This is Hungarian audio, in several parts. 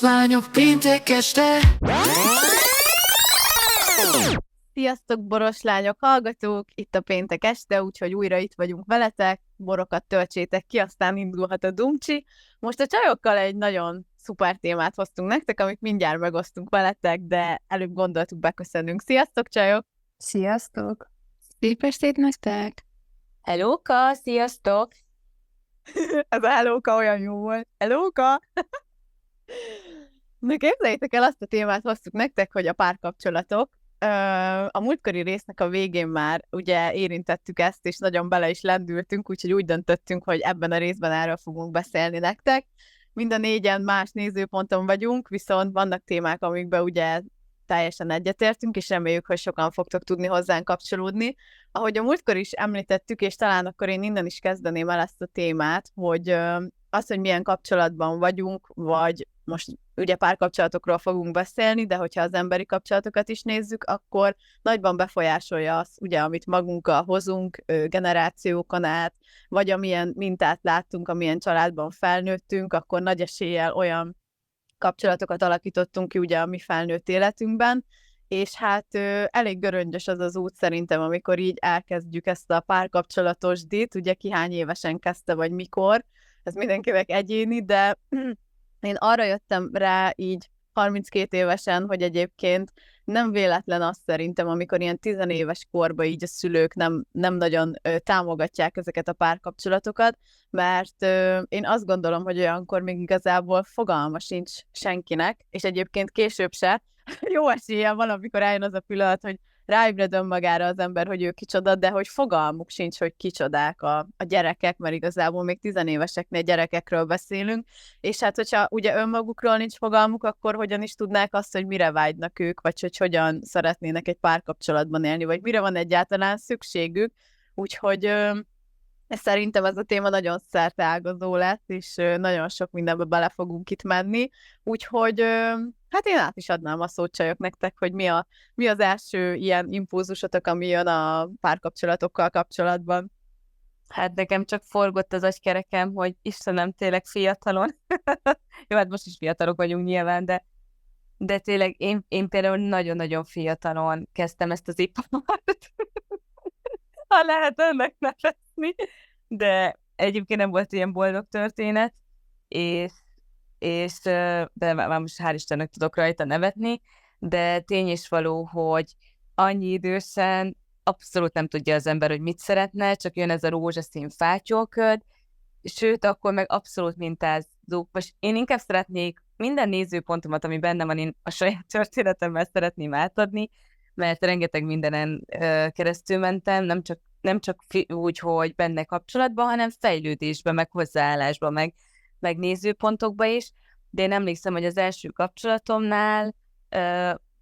boros lányok péntek este. Sziasztok, boros lányok, hallgatók! Itt a péntek este, úgyhogy újra itt vagyunk veletek. Borokat töltsétek ki, aztán indulhat a dumcsi. Most a csajokkal egy nagyon szuper témát hoztunk nektek, amit mindjárt megosztunk veletek, de előbb gondoltuk beköszönünk. Sziasztok, csajok! Sziasztok! Szép estét nektek! Hellóka, sziasztok! Ez a hellóka olyan jó volt. Hellóka! Na képzeljétek el, azt a témát hoztuk nektek, hogy a párkapcsolatok. A múltkori résznek a végén már ugye érintettük ezt, és nagyon bele is lendültünk, úgyhogy úgy döntöttünk, hogy ebben a részben erről fogunk beszélni nektek. Mind a négyen más nézőponton vagyunk, viszont vannak témák, amikben ugye teljesen egyetértünk, és reméljük, hogy sokan fogtok tudni hozzánk kapcsolódni. Ahogy a múltkor is említettük, és talán akkor én innen is kezdeném el ezt a témát, hogy az, hogy milyen kapcsolatban vagyunk, vagy most ugye párkapcsolatokról fogunk beszélni, de hogyha az emberi kapcsolatokat is nézzük, akkor nagyban befolyásolja az, ugye, amit magunkkal hozunk generációkon át, vagy amilyen mintát láttunk, amilyen családban felnőttünk, akkor nagy eséllyel olyan kapcsolatokat alakítottunk ki ugye a mi felnőtt életünkben, és hát elég göröngyös az az út szerintem, amikor így elkezdjük ezt a párkapcsolatos dit, ugye ki hány évesen kezdte, vagy mikor, ez mindenkinek egyéni, de én arra jöttem rá így 32 évesen, hogy egyébként nem véletlen az szerintem, amikor ilyen 10 éves korban így a szülők nem nagyon támogatják ezeket a párkapcsolatokat, mert én azt gondolom, hogy olyankor még igazából fogalma sincs senkinek, és egyébként később se. Jó eséllyel valamikor eljön az a pillanat, hogy ráébred önmagára az ember, hogy ő kicsoda, de hogy fogalmuk sincs, hogy kicsodák a gyerekek, mert igazából még 10 éveseknél gyerekekről beszélünk, és hát hogyha ugye önmagukról nincs fogalmuk, akkor hogyan is tudnák azt, hogy mire vágynak ők, vagy hogy hogyan szeretnének egy párkapcsolatban élni, vagy mire van egyáltalán szükségük, úgyhogy szerintem ez a téma nagyon szerteágazó lesz, és nagyon sok mindenbe bele fogunk itt menni, úgyhogy hát én át is adnám a szót, csajok, nektek, hogy mi az első ilyen impulzusotok, ami jön a párkapcsolatokkal kapcsolatban. Hát nekem csak forgott az agykerekem, hogy Istenem, tényleg fiatalon. Jó, hát most is fiatalok vagyunk nyilván, de tényleg én például nagyon-nagyon fiatalon kezdtem ezt az ipart. Ha lehet önnek nevezni. De egyébként nem volt ilyen boldog történet, és de már most hál' Istennek tudok rajta nevetni, de tény is való, hogy annyi idősen abszolút nem tudja az ember, hogy mit szeretne, csak jön ez a rózsaszín fátyolköd, sőt, akkor meg abszolút mintázunk. Most én inkább szeretnék minden nézőpontomat, ami benne van, én a saját történetemmel szeretném átadni, mert rengeteg mindenen keresztül mentem, nem csak úgy, hogy benne kapcsolatban, hanem fejlődésben, meg hozzáállásban, meg nézőpontokban is, de én emlékszem, hogy az első kapcsolatomnál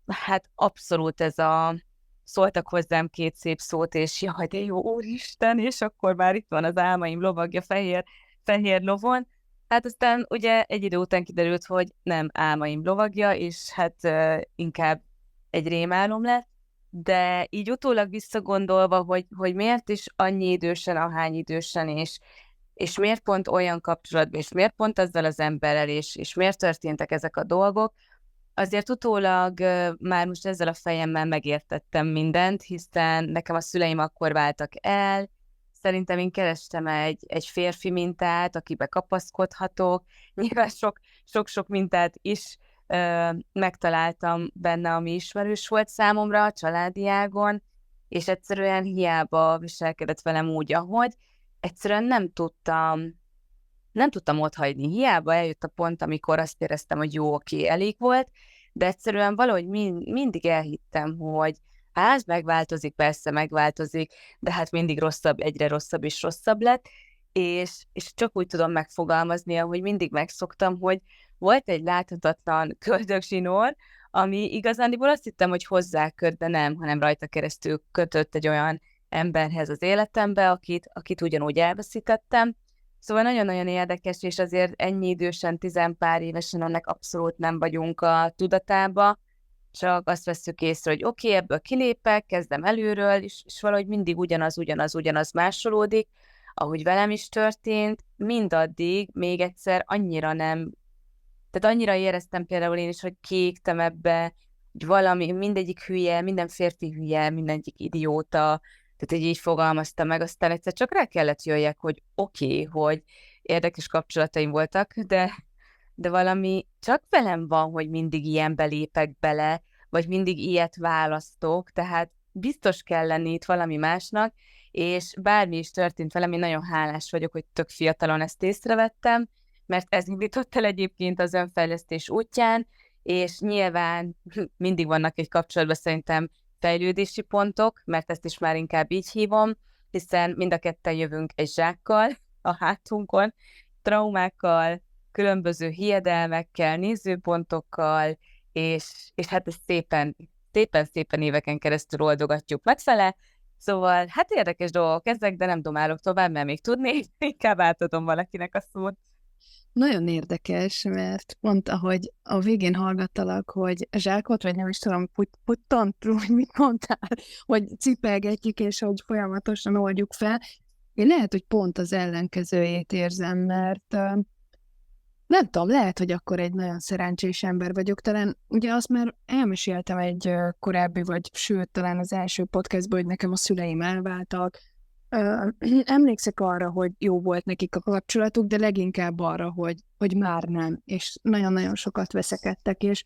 hát abszolút ez a szóltak hozzám két szép szót, és jaj, de jó, úristen, és akkor már itt van az álmaim lovagja fehér lovon. Hát aztán ugye egy idő után kiderült, hogy nem álmaim lovagja, és hát inkább egy rémálom lett, de így utólag visszagondolva, hogy miért is annyi idősen, ahány idősen, és miért pont olyan kapcsolatban, és miért pont ezzel az emberrel, és miért történtek ezek a dolgok, azért utólag már most ezzel a fejemmel megértettem mindent, hiszen nekem a szüleim akkor váltak el, szerintem én kerestem egy férfi mintát, akibe kapaszkodhatok, nyilván sok-sok mintát is megtaláltam benne, ami ismerős volt számomra a családi ágon, és egyszerűen hiába viselkedett velem úgy, ahogy, egyszerűen nem tudtam otthagyni. Hiába eljött a pont, amikor azt éreztem, hogy jó, oké, elég volt, de egyszerűen valahogy mindig elhittem, hogy hát megváltozik, persze megváltozik, de hát mindig rosszabb, egyre rosszabb és rosszabb lett, és csak úgy tudom megfogalmazni, ahogy mindig megszoktam, hogy volt egy láthatatlan köldögzsinór, ami igazándiból azt hittem, hogy hozzáköt, de nem, hanem rajta keresztül kötött egy olyan emberhez az életembe, akit ugyanúgy elveszítettem. Szóval nagyon-nagyon érdekes, és azért ennyi idősen, tizenpár évesen ennek abszolút nem vagyunk a tudatába, csak azt vesszük észre, hogy oké, ebből kilépek, kezdem előről, és valahogy mindig ugyanaz másolódik, ahogy velem is történt, mindaddig még egyszer annyira nem Tehát annyira éreztem például én is, hogy kiégtem ebbe, hogy valami, mindegyik hülye, minden férfi hülye, mindegyik idióta, tehát így fogalmaztam meg, aztán egyszer csak rá kellett jöjjek, hogy oké, hogy érdekes kapcsolataim voltak, de valami csak velem van, hogy mindig ilyenbe lépek bele, vagy mindig ilyet választok, tehát biztos kell lenni itt valami másnak, és bármi is történt velem, én nagyon hálás vagyok, hogy tök fiatalon ezt észrevettem, mert ez indított el egyébként az önfejlesztés útján, és nyilván mindig vannak egy kapcsolatban szerintem fejlődési pontok, mert ezt is már inkább így hívom, hiszen mind a ketten jövünk egy zsákkal a hátunkon, traumákkal, különböző hiedelmekkel, nézőpontokkal, és hát ezt szépen éveken keresztül oldogatjuk megfele, szóval hát érdekes dolgok ezek, de nem domálok tovább, mert még tudnék, inkább átadom valakinek a szót. Nagyon érdekes, mert pont ahogy a végén hallgattalak, hogy zsákot, vagy nem is tudom, puttantról, hogy mit mondtál, hogy cipelgetjük, és hogy folyamatosan oldjuk fel. Én lehet, hogy pont az ellenkezőjét érzem, mert nem tudom, lehet, hogy akkor egy nagyon szerencsés ember vagyok. Talán ugye azt már elmeséltem egy korábbi, vagy sőt, talán az első podcastban, hogy nekem a szüleim elváltak. Emlékszek arra, hogy jó volt nekik a kapcsolatuk, de leginkább arra, hogy már nem, és nagyon-nagyon sokat veszekedtek, és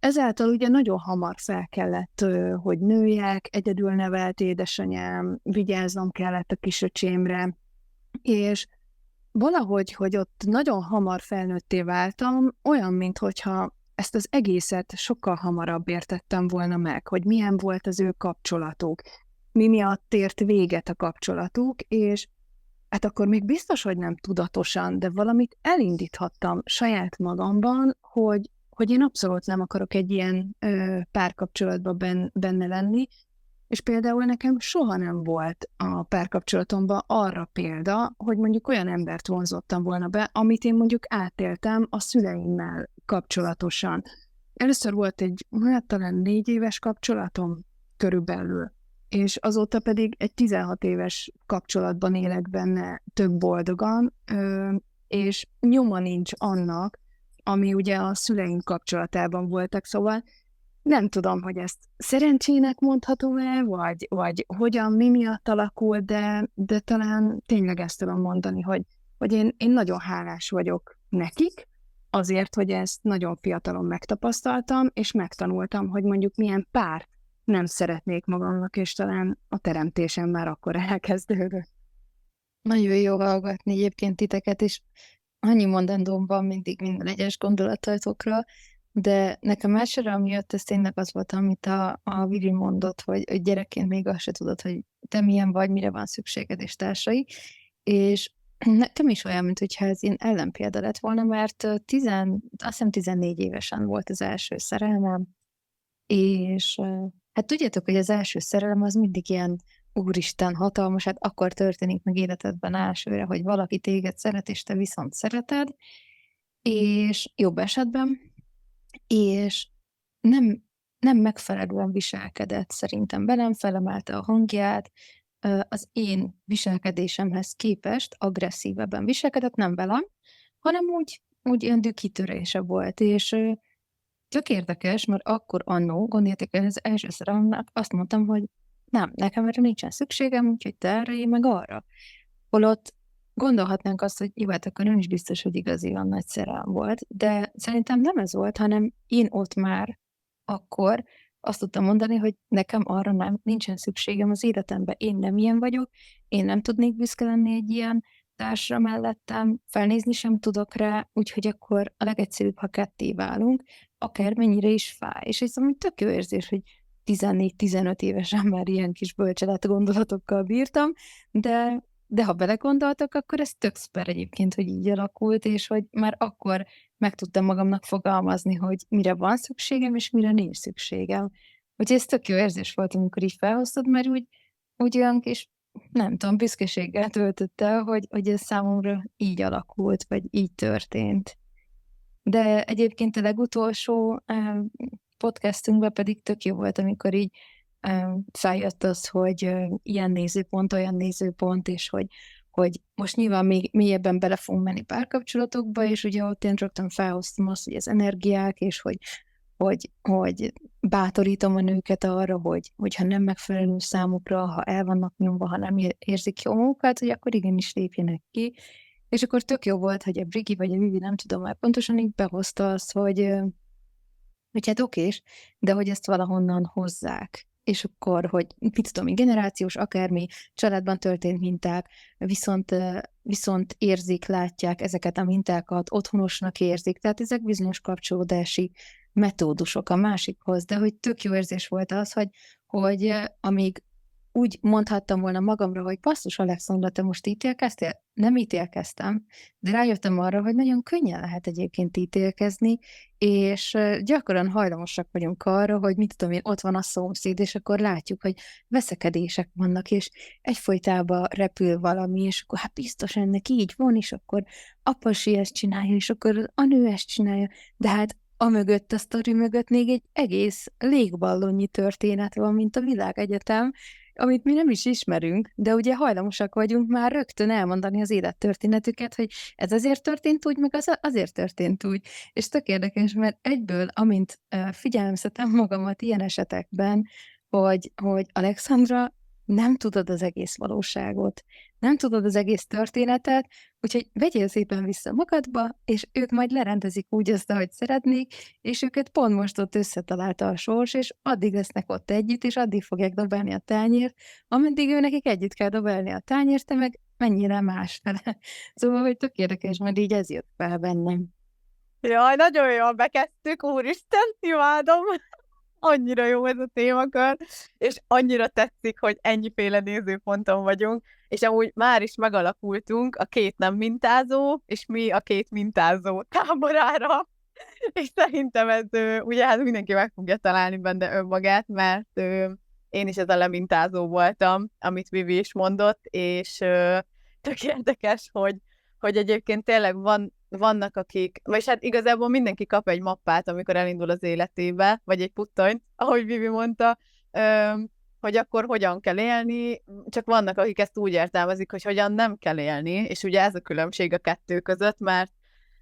ezáltal ugye nagyon hamar fel kellett, hogy nőjek, egyedül nevelt édesanyám, vigyáznom kellett a kisöcsémre, és valahogy, hogy ott nagyon hamar felnőtté váltam, olyan, minthogyha ezt az egészet sokkal hamarabb értettem volna meg, hogy milyen volt az ő kapcsolatuk, mi miatt ért véget a kapcsolatuk, és hát akkor még biztos, hogy nem tudatosan, de valamit elindíthattam saját magamban, hogy én abszolút nem akarok egy ilyen párkapcsolatban benne lenni, és például nekem soha nem volt a párkapcsolatomban arra példa, hogy mondjuk olyan embert vonzottam volna be, amit én mondjuk átéltem a szüleimmel kapcsolatosan. Először volt egy, hát talán 4 éves kapcsolatom körülbelül, és azóta pedig egy 16 éves kapcsolatban élek benne tök boldogan, és nyoma nincs annak, ami ugye a szüleim kapcsolatában voltak, szóval nem tudom, hogy ezt szerencsének mondhatom-e, vagy hogyan, mi miatt alakul, de talán tényleg ezt tudom mondani, hogy én nagyon hálás vagyok nekik, azért, hogy ezt nagyon fiatalon megtapasztaltam, és megtanultam, hogy mondjuk milyen párt nem szeretnék magamnak, és talán a teremtésem már akkor elkezdődött. Nagyon jó hallgatni egyébként titeket, és annyi mondandóm van mindig minden egyes gondolatotokra, de nekem elsőre, ami jött, ez tényleg az volt, amit a Viri mondott, hogy gyerekként még azt se tudod, hogy te milyen vagy, mire van szükséged és társai, és nekem is olyan, mintha ez ilyen ellenpélda lett volna, mert azt hiszem 14 évesen volt az első szerelmem, és hát tudjátok, hogy az első szerelem az mindig ilyen úristen hatalmas, hát akkor történik meg életedben elsőre, hogy valaki téged szeret, és te viszont szereted, és jobb esetben, és nem megfelelően viselkedett szerintem velem, felemelte a hangját, az én viselkedésemhez képest agresszívebben viselkedett, nem velem, hanem úgy ilyen dühkitörése volt, és tök érdekes, mert akkor annó, gondoljátok, az első szerelemnek azt mondtam, hogy nem, nekem erre nincsen szükségem, úgyhogy te erre, én meg arra. Holott gondolhatnánk azt, hogy jó, hát akkor nem is biztos, hogy igazian nagy szerelem volt, de szerintem nem ez volt, hanem én ott már akkor azt tudtam mondani, hogy nekem arra nincsen szükségem az életemben. Én nem ilyen vagyok, én nem tudnék büszke lenni egy ilyen társra mellettem, felnézni sem tudok rá, úgyhogy akkor a legegyszerűbb, ha ketté válunk, akármennyire is fáj. És ez amúgy tök jó érzés, hogy 14-15 évesen már ilyen kis bölcselet gondolatokkal bírtam, de ha belegondoltak, akkor ez tök szuper egyébként, hogy így alakult, és hogy már akkor meg tudtam magamnak fogalmazni, hogy mire van szükségem, és mire nincs szükségem. Úgyhogy ez tök jó érzés volt, amikor így felhoztad, mert úgy olyan kis, nem tudom, büszkeséggel töltött el, hogy ez számomra így alakult, vagy így történt. De egyébként a legutolsó podcastunkban pedig tök jó volt, amikor így feljött az, hogy ilyen nézőpont, olyan nézőpont, és hogy most nyilván még mélyebben bele fogunk menni párkapcsolatokba, és ugye ott én rögtön felhoztam azt, hogy az energiák, és hogy bátorítom a nőket arra, hogyha nem megfelelő számukra, ha el vannak nyomva, ha nem érzik jó magukat, hogy akkor igenis lépjenek ki. És akkor tök jó volt, hogy a Brigi vagy a Vivi, nem tudom már pontosan, így behozta azt, hogy hát okés, de hogy ezt valahonnan hozzák. És akkor, hogy mit tudom, generációs, akármi, családban történt minták, viszont érzik, látják ezeket a mintákat, otthonosnak érzik, tehát ezek bizonyos kapcsolódási metódusok a másikhoz, de hogy tök jó érzés volt az, hogy amíg úgy mondhattam volna magamra, hogy basszus, Alexandra, te most ítélkeztél? Nem ítélkeztem, de rájöttem arra, hogy nagyon könnyen lehet egyébként ítélkezni, és gyakran hajlamosak vagyunk arra, hogy mit tudom én, ott van a szomszéd, és akkor látjuk, hogy veszekedések vannak, és egyfolytában repül valami, és akkor hát biztos ennek így van, és akkor apasi ezt csinálja, és akkor a nő ezt csinálja, de hát amögött, a sztori mögött még egy egész légballonnyi történet van, mint a világegyetem, amit mi nem is ismerünk, de ugye hajlamosak vagyunk már rögtön elmondani az élettörténetüket, hogy ez azért történt úgy, meg az azért történt úgy. És tök érdekes, mert egyből, amint figyelmeztetem magamat ilyen esetekben, hogy Alexandra, nem tudod az egész valóságot, nem tudod az egész történetet, úgyhogy vegyél szépen vissza magadba, és ők majd lerendezik úgy azt, ahogy szeretnék, és őket pont most ott összetalálta a sors, és addig lesznek ott együtt, és addig fogják dobálni a tányért, ameddig ő nekik együtt kell dobálni a tányért, te meg mennyire másfele. Szóval, hogy tök érdekes, mert így ez jött fel bennem. Jaj, nagyon jól bekezdtük, úristen, imádom! Annyira jó ez a témakör, és annyira tetszik, hogy ennyiféle nézőponton vagyunk, és amúgy már is megalakultunk a két nem mintázó, és mi a két mintázó táborára, és szerintem ez, ugye hát mindenki meg fogja találni benne önmagát, mert én is ez a lemintázó voltam, amit Vivi is mondott, és tök érdekes, hogy egyébként tényleg vannak akik, vagyis hát igazából mindenki kap egy mappát, amikor elindul az életébe, vagy egy puttonyt, ahogy Vivi mondta, hogy akkor hogyan kell élni, csak vannak, akik ezt úgy értelmezik, hogy hogyan nem kell élni, és ugye ez a különbség a kettő között, mert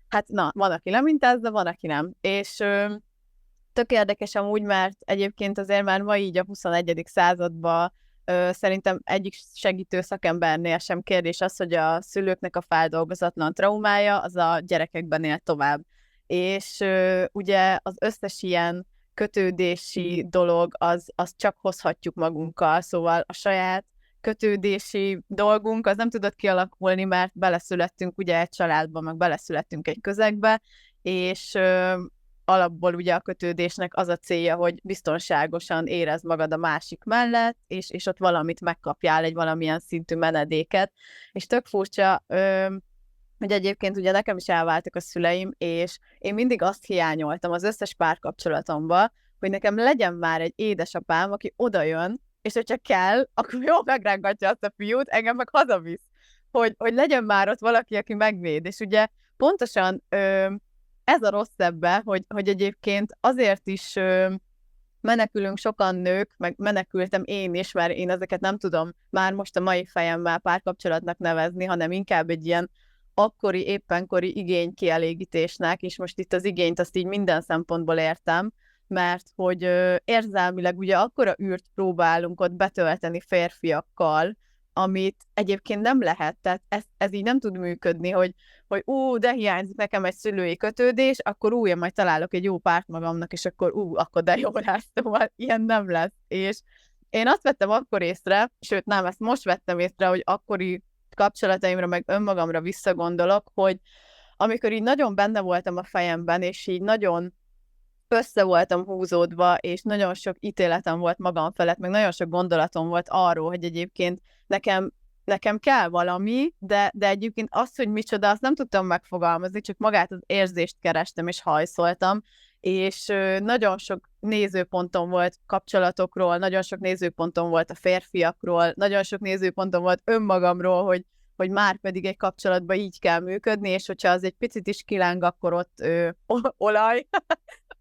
hát na, van, aki lemintázza, van, aki nem. És tök érdekes amúgy, mert egyébként azért már ma így a 21. században szerintem egyik segítő szakembernél sem kérdés az, hogy a szülőknek a feldolgozatlan traumája az a gyerekekben él tovább. És ugye az összes ilyen kötődési dolog, az csak hozhatjuk magunkkal, szóval a saját kötődési dolgunk az nem tudott kialakulni, mert beleszülettünk ugye egy családba, meg beleszülettünk egy közegbe, és alapból ugye a kötődésnek az a célja, hogy biztonságosan érezd magad a másik mellett, és ott valamit megkapjál, egy valamilyen szintű menedéket. És tök furcsa, hogy egyébként ugye nekem is elváltak a szüleim, és én mindig azt hiányoltam az összes párkapcsolatomba, hogy nekem legyen már egy édesapám, aki odajön, és hogyha kell, akkor jól megrángatja azt a fiút, engem meg hazavisz. Hogy legyen már ott valaki, aki megvéd. És ugye pontosan ez a rossz ebbe, hogy egyébként azért is menekülünk sokan nők, meg menekültem én is, mert én ezeket nem tudom már most a mai fejemmel párkapcsolatnak nevezni, hanem inkább egy ilyen akkori, éppenkori igénykielégítésnek, és most itt az igényt azt így minden szempontból értem, mert hogy érzelmileg ugye akkora űrt próbálunk ott betölteni férfiakkal, amit egyébként nem lehet, tehát ez így nem tud működni, hogy de hiányzik nekem egy szülői kötődés, akkor én majd találok egy jó párt magamnak, és akkor de jó lesz, szóval ilyen nem lesz. És én azt vettem akkor észre, sőt nem, ezt most vettem észre, hogy akkori kapcsolataimra, meg önmagamra visszagondolok, hogy amikor így nagyon benne voltam a fejemben, és így nagyon össze voltam húzódva, és nagyon sok ítéletem volt magam felett, meg nagyon sok gondolatom volt arról, hogy egyébként nekem kell valami, de egyébként azt, hogy micsoda, azt nem tudtam megfogalmazni, csak magát az érzést kerestem, és hajszoltam, és nagyon sok nézőpontom volt kapcsolatokról, nagyon sok nézőpontom volt a férfiakról, nagyon sok nézőpontom volt önmagamról, hogy már pedig egy kapcsolatban így kell működni, és hogyha az egy picit is kiláng, akkor ott olaj,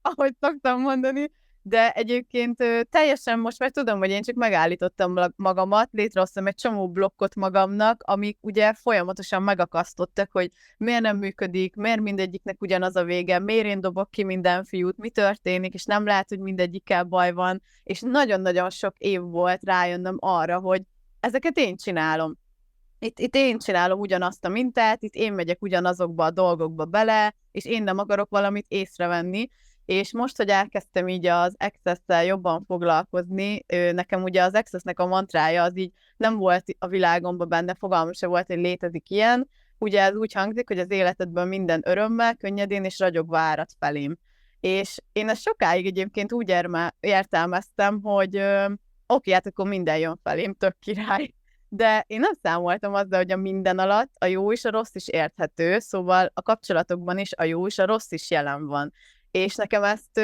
ahogy szoktam mondani, de egyébként teljesen most már tudom, hogy én csak megállítottam magamat, létrehoztam egy csomó blokkot magamnak, amik ugye folyamatosan megakasztottak, hogy miért nem működik, miért mindegyiknek ugyanaz a vége, miért én dobok ki minden fiút, mi történik, és nem lehet, hogy mindegyikkel baj van, és nagyon-nagyon sok év volt rájönnöm arra, hogy ezeket én csinálom. Itt én csinálom ugyanazt a mintát, itt én megyek ugyanazokba a dolgokba bele, és én nem akarok valamit észrevenni, és most, hogy elkezdtem így az Access-szel jobban foglalkozni, nekem ugye az Access-nek a mantrája az így nem volt a világomban benne, fogalmam se volt, hogy létezik ilyen. Ugye ez úgy hangzik, hogy az életedben minden örömmel, könnyedén és ragyogva árad felém. És én ezt sokáig egyébként úgy értelmeztem, hogy oké, hát akkor minden jön felém, tök király. De én nem számoltam azzal, hogy a minden alatt a jó és a rossz is érthető, szóval a kapcsolatokban is a jó és a rossz is jelen van. És nekem ezt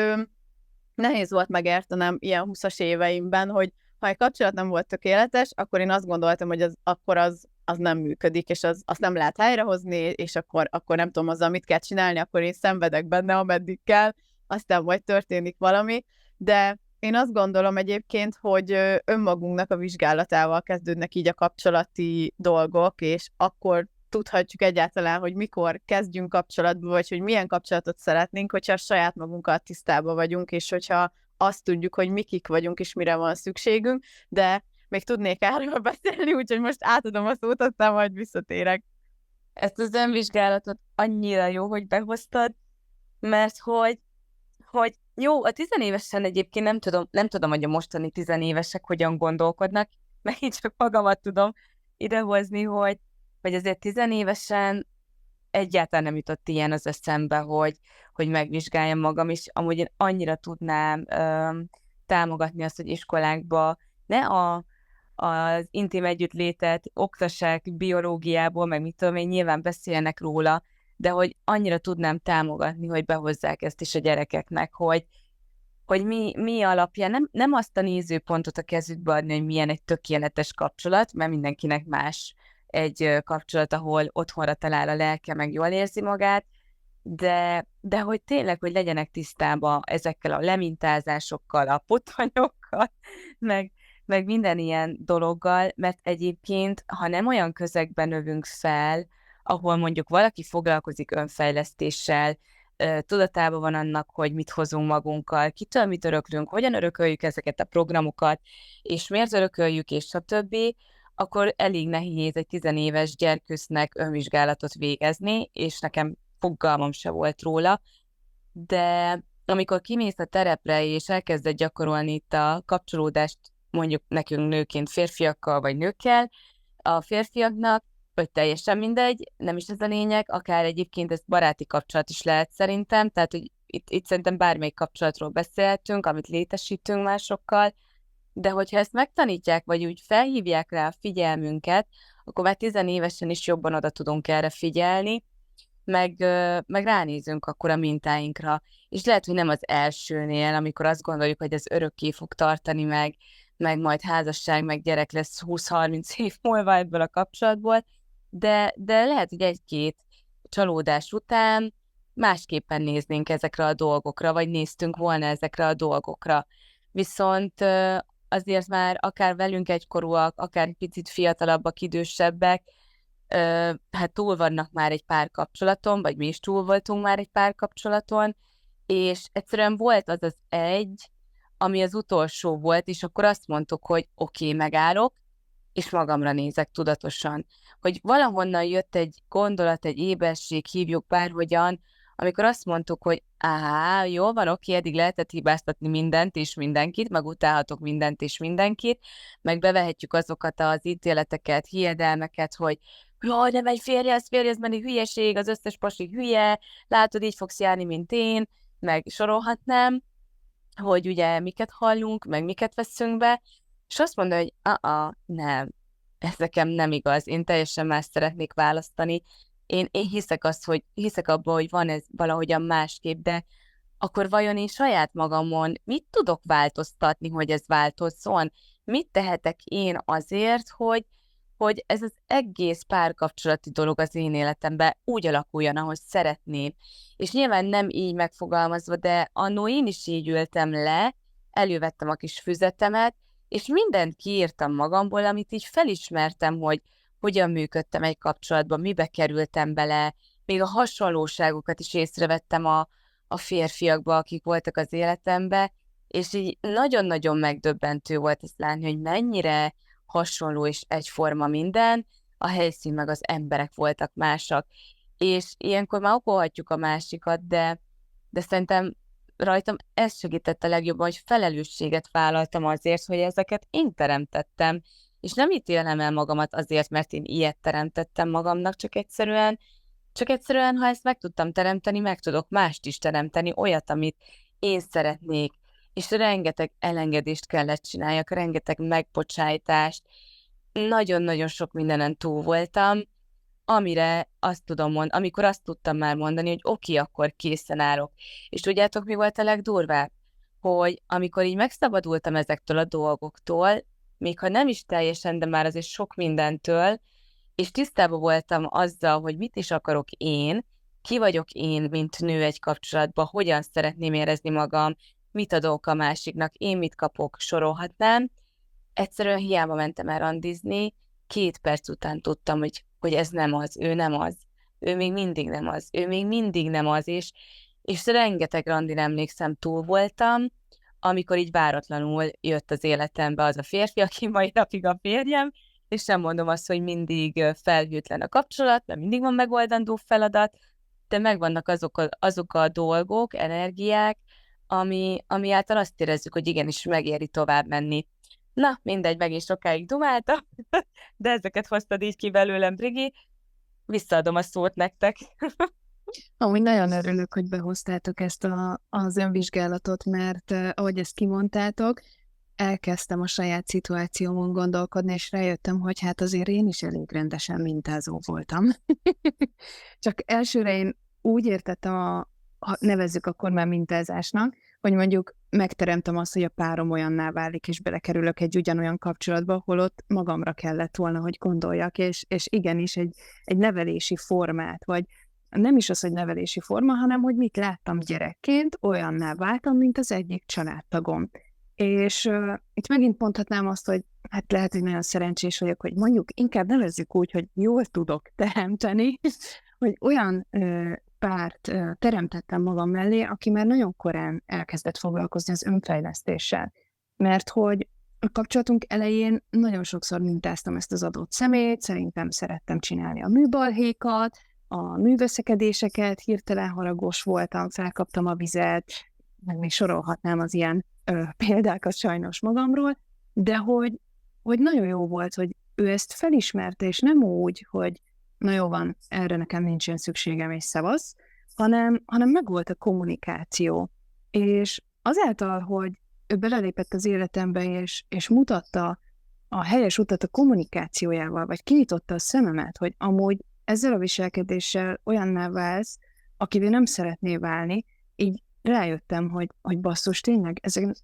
nehéz volt megértenem ilyen 20-as éveimben, hogy ha egy kapcsolat nem volt tökéletes, akkor én azt gondoltam, hogy akkor az nem működik, és azt nem lehet helyrehozni, és akkor nem tudom azzal mit kell csinálni, akkor én szenvedek benne, ameddig kell, aztán majd történik valami, de én azt gondolom egyébként, hogy önmagunknak a vizsgálatával kezdődnek így a kapcsolati dolgok, és akkor tudhatjuk egyáltalán, hogy mikor kezdjünk kapcsolatba, vagy hogy milyen kapcsolatot szeretnénk, hogyha a saját magunkkal tisztában vagyunk, és hogyha azt tudjuk, hogy mi kik vagyunk, és mire van szükségünk, de még tudnék erről beszélni, úgyhogy most átadom a szót, aztán majd visszatérek. Ezt az önvizsgálatot annyira jó, hogy behoztad, mert hogy jó, a tizenévesen egyébként nem tudom, hogy a mostani tizenévesek hogyan gondolkodnak, mert én csak magamat tudom idehozni, hogy azért tizenévesen egyáltalán nem jutott ilyen az eszembe, hogy megvizsgáljam magam, és amúgy én annyira tudnám támogatni azt, hogy iskolákba ne az intim együttlétet oktassák biológiából, meg mit tudom én, nyilván beszélnek róla, de hogy annyira tudnám támogatni, hogy behozzák ezt is a gyerekeknek, hogy mi alapján, nem azt a nézőpontot a kezükbe adni, hogy milyen egy tökéletes kapcsolat, mert mindenkinek más egy kapcsolat, ahol otthonra talál a lelke, meg jól érzi magát, de hogy tényleg, hogy legyenek tisztában ezekkel a lemintázásokkal, a putonyokkal, meg minden ilyen dologgal, mert egyébként, ha nem olyan közegben növünk fel, ahol mondjuk valaki foglalkozik önfejlesztéssel, tudatában van annak, hogy mit hozunk magunkkal, kitől mit öröklünk, hogyan örököljük ezeket a programokat, és miért örököljük, és stb., akkor elég nehéz egy 10 éves gyerkősznek önvizsgálatot végezni, és nekem fogalmam se volt róla, de amikor kimész a terepre, és elkezded gyakorolni itt a kapcsolódást, mondjuk nekünk nőként férfiakkal, vagy nőkkel, a férfiaknak, vagy teljesen mindegy, nem is ez a lényeg, akár egyébként ez baráti kapcsolat is lehet szerintem, tehát hogy itt szerintem bármelyik kapcsolatról beszélhetünk, amit létesítünk másokkal, de hogyha ezt megtanítják, vagy úgy felhívják rá a figyelmünket, akkor már 10 évesen is jobban oda tudunk erre figyelni, meg ránézünk akkor a mintáinkra. És lehet, hogy nem az elsőnél, amikor azt gondoljuk, hogy ez örökké fog tartani, meg majd házasság, meg gyerek lesz 20-30 év múlva ebből a kapcsolatból, de lehet, hogy egy-két csalódás után másképpen néznénk ezekre a dolgokra, vagy néztünk volna ezekre a dolgokra. Viszont azért már akár velünk egykorúak, akár picit fiatalabbak, idősebbek, hát túl vannak már egy párkapcsolaton, vagy mi is túl voltunk már egy párkapcsolaton, és egyszerűen volt az egy, ami az utolsó volt, és akkor azt mondtuk, hogy oké, megállok, és magamra nézek tudatosan. Hogy valahonnan jött egy gondolat, egy éberség, hívjuk bárhogyan, amikor azt mondtuk, hogy jól van, oké, eddig lehetett hibáztatni mindent és mindenkit, meg utálhatok mindent és mindenkit, meg bevehetjük azokat az ítéleteket, hiedelmeket, hogy jaj, nem egy férjez, menni hülyeség, az összes pasi hülye, látod, így fogsz járni, mint én, meg sorolhatnám, hogy ugye miket hallunk, meg miket veszünk be, és azt mondja, hogy nem, ez nekem nem igaz, én teljesen más szeretnék választani. Én hiszek abban, hogy van ez valahogyan másképp, de akkor vajon én saját magamon mit tudok változtatni, hogy ez változzon? Mit tehetek én azért, hogy ez az egész párkapcsolati dolog az én életemben úgy alakuljon, ahogy szeretném. És nyilván nem így megfogalmazva, de annó én is így ültem le, elővettem a kis füzetemet, és mindent kiírtam magamból, amit így felismertem, hogy hogyan működtem egy kapcsolatban, mibe kerültem bele, még a hasonlóságokat is észrevettem a férfiakba, akik voltak az életembe, és így nagyon-nagyon megdöbbentő volt ezt látni, hogy mennyire hasonló és egyforma minden, a helyszín meg az emberek voltak másak. És ilyenkor már okolhatjuk a másikat, de szerintem rajtam ez segített a legjobban, hogy felelősséget vállaltam azért, hogy ezeket én teremtettem, és nem ítélem el magamat azért, mert én ilyet teremtettem magamnak, csak egyszerűen, ha ezt meg tudtam teremteni, meg tudok mást is teremteni, olyat, amit én szeretnék, és rengeteg elengedést kellett csináljak, rengeteg megbocsájtást, nagyon-nagyon sok mindenen túl voltam, amire azt tudom mondani, amikor azt tudtam már mondani, hogy oké, akkor készen állok. És tudjátok, mi volt a legdurvább? Hogy amikor így megszabadultam ezektől a dolgoktól, még ha nem is teljesen, de már azért sok mindentől, és tisztában voltam azzal, hogy mit is akarok én, ki vagyok én, mint nő egy kapcsolatban, hogyan szeretném érezni magam, mit adok a másiknak, én mit kapok, sorolhatnám. Egyszerűen hiába mentem el randizni, 2 perc után tudtam, hogy ez nem az, ő nem az, ő még mindig nem az, ő még mindig nem az, és rengeteg randin emlékszem, túl voltam, amikor így váratlanul jött az életembe az a férfi, aki mai napig a férjem, és nem mondom azt, hogy mindig felhőtlen a kapcsolat, mert mindig van megoldandó feladat, de megvannak azok a dolgok, energiák, ami által azt érezzük, hogy igenis megéri tovább menni. Na, mindegy, megint sokáig dumáltam, de ezeket hoztad így ki belőlem, Brigi. Visszaadom a szót nektek. Amúgy nagyon örülök, hogy behoztátok ezt az önvizsgálatot, mert ahogy ezt kimondtátok, elkezdtem a saját szituációmon gondolkodni, és rájöttem, hogy hát azért én is elég rendesen mintázó voltam. Csak elsőre én úgy értettem, nevezzük akkor már mintázásnak, hogy mondjuk megteremtem azt, hogy a párom olyanná válik, és belekerülök egy ugyanolyan kapcsolatba, holott magamra kellett volna, hogy gondoljak, és igenis egy nevelési formát, vagy nem is az, hogy nevelési forma, hanem hogy mit láttam gyerekként, olyanná váltam, mint az egyik családtagom. És itt megint mondhatnám azt, hogy hát lehet, hogy nagyon szerencsés vagyok, hogy mondjuk inkább nevezzük úgy, hogy jól tudok teremteni, hogy olyan párt teremtettem magam mellé, aki már nagyon korán elkezdett foglalkozni az önfejlesztéssel. Mert hogy a kapcsolatunk elején nagyon sokszor mintáztam ezt az adott személyt, szerintem szerettem csinálni a műbalhékat, a műveszekedéseket, hirtelen haragos voltam, felkaptam a vizet, meg még sorolhatnám az ilyen példákat sajnos magamról, de hogy nagyon jó volt, hogy ő ezt felismerte, és nem úgy, hogy na jó van, erre nekem nincsen szükségem, és szevasz, hanem megvolt a kommunikáció. És azáltal, hogy ő belelépett az életembe, és mutatta a helyes utat a kommunikációjával, vagy kinyitotta a szememet, hogy amúgy ezzel a viselkedéssel olyanná válsz, akivel nem szeretnél válni, így rájöttem, hogy basszus, tényleg ezek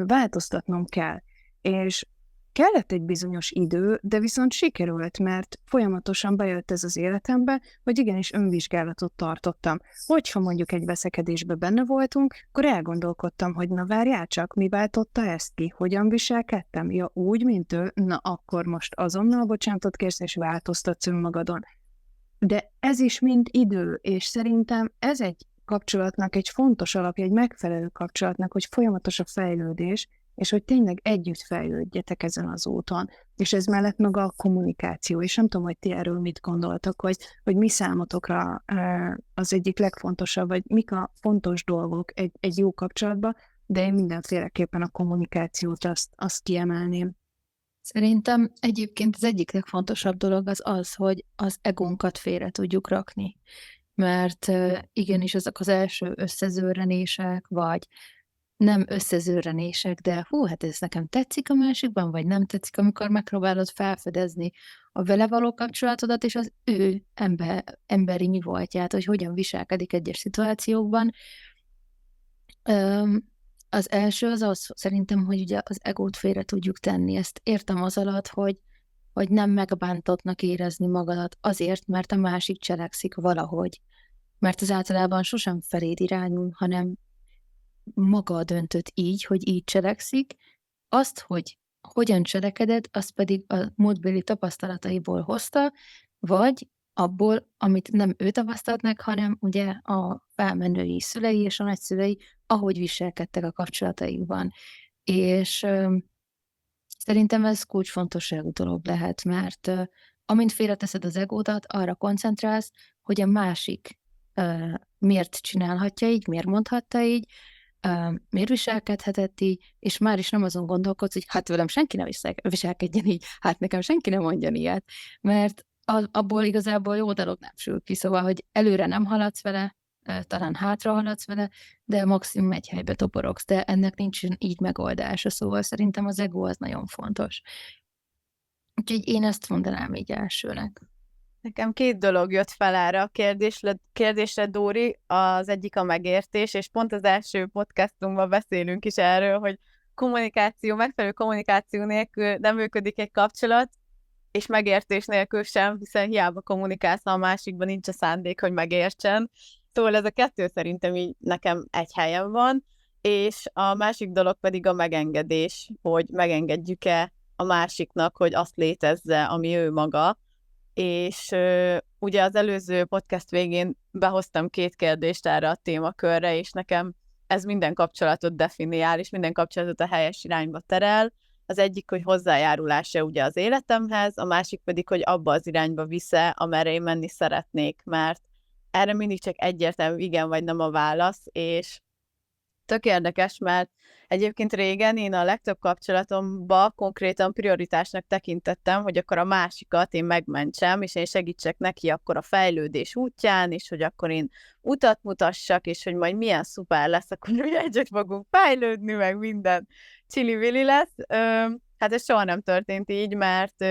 változtatnom kell. És kellett egy bizonyos idő, de viszont sikerült, mert folyamatosan bejött ez az életembe, hogy igenis önvizsgálatot tartottam. Hogyha mondjuk egy veszekedésbe benne voltunk, akkor elgondolkodtam, hogy na várjál csak, mi váltotta ezt ki, hogyan viselkedtem? Ja úgy, mint ő, na akkor most azonnal bocsánatot kérsz, és változtatsz önmagadon. De ez is mind idő, és szerintem ez egy kapcsolatnak egy fontos alapja, egy megfelelő kapcsolatnak, hogy folyamatos a fejlődés, és hogy tényleg együtt fejlődjetek ezen az úton. És ez mellett maga a kommunikáció, és nem tudom, hogy ti erről mit gondoltak, hogy mi számotokra az egyik legfontosabb, vagy mik a fontos dolgok egy jó kapcsolatban, de én mindenféleképpen a kommunikációt azt kiemelném. Szerintem egyébként az egyik legfontosabb dolog az, hogy az egónkat félre tudjuk rakni. Mert igenis azok az első összezőrrenések, vagy nem összezőrrenések, de hát ez nekem tetszik a másikban, vagy nem tetszik, amikor megpróbálod felfedezni a vele való kapcsolatodat, és az ő emberi mi voltját, hogy hogyan viselkedik egyes szituációkban. Az első az szerintem, hogy ugye az egót félre tudjuk tenni. Ezt értem az alatt, hogy nem megbántottnak érezni magadat azért, mert a másik cselekszik valahogy. Mert az általában sosem feléd irányul, hanem maga döntött így, hogy így cselekszik, azt, hogy hogyan cselekedett, azt pedig a múltbéli tapasztalataiból hozta, vagy abból, amit nem ő tapasztalt meg, hanem ugye a felmenői szülei és a nagyszülei, ahogy viselkedtek a kapcsolataikban. És szerintem ez kulcsfontosságú dolog lehet, mert amint félreteszed az egódat, arra koncentrálsz, hogy a másik miért csinálhatja így, miért mondhatta így, miért viselkedhetett így, és már is nem azon gondolkodsz, hogy hát velem senki ne viselkedjen így, hát nekem senki ne mondjon ilyet, mert abból igazából jó dolog nem sül ki, szóval, hogy előre nem haladsz vele, talán hátra haladsz vele, de maximum egy helybe toporogsz, de ennek nincsen így megoldása, szóval szerintem az ego az nagyon fontos. Úgyhogy én ezt mondanám így elsőnek. Nekem 2 dolog jött fel erre a kérdésre, Dóri. Az egyik a megértés, és pont az első podcastunkban beszélünk is erről, hogy megfelelő kommunikáció nélkül nem működik egy kapcsolat, és megértés nélkül sem, hiszen hiába kommunikálsz, ha a másikban nincs a szándék, hogy megértsen. Szóval ez a 2 szerintem így nekem egy helyen van, és a másik dolog pedig a megengedés, hogy megengedjük-e a másiknak, hogy azt létezze, ami ő maga. És ugye az előző podcast végén behoztam 2 kérdést erre a témakörre, és nekem ez minden kapcsolatot definiál, és minden kapcsolatot a helyes irányba terel. Az egyik, hogy hozzájárulása ugye az életemhez, a másik pedig, hogy abba az irányba visze, amerre én menni szeretnék, mert erre mindig csak egyértelmű igen vagy nem a válasz, és tök érdekes, mert egyébként régen én a legtöbb kapcsolatomba konkrétan prioritásnak tekintettem, hogy akkor a másikat én megmentsem, és én segítsek neki akkor a fejlődés útján, és hogy akkor én utat mutassak, és hogy majd milyen szuper lesz, akkor ugye együtt fogunk fejlődni, meg minden csili-vili lesz. Hát ez soha nem történt így, mert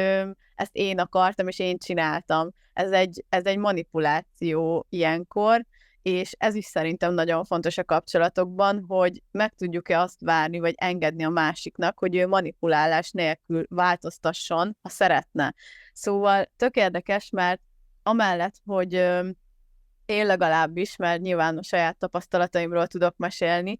ezt én akartam, és én csináltam. Ez egy manipuláció ilyenkor, és ez is szerintem nagyon fontos a kapcsolatokban, hogy meg tudjuk-e azt várni, vagy engedni a másiknak, hogy ő manipulálás nélkül változtasson, ha szeretne. Szóval tök érdekes, mert amellett, hogy én legalábbis, mert nyilván a saját tapasztalataimról tudok mesélni,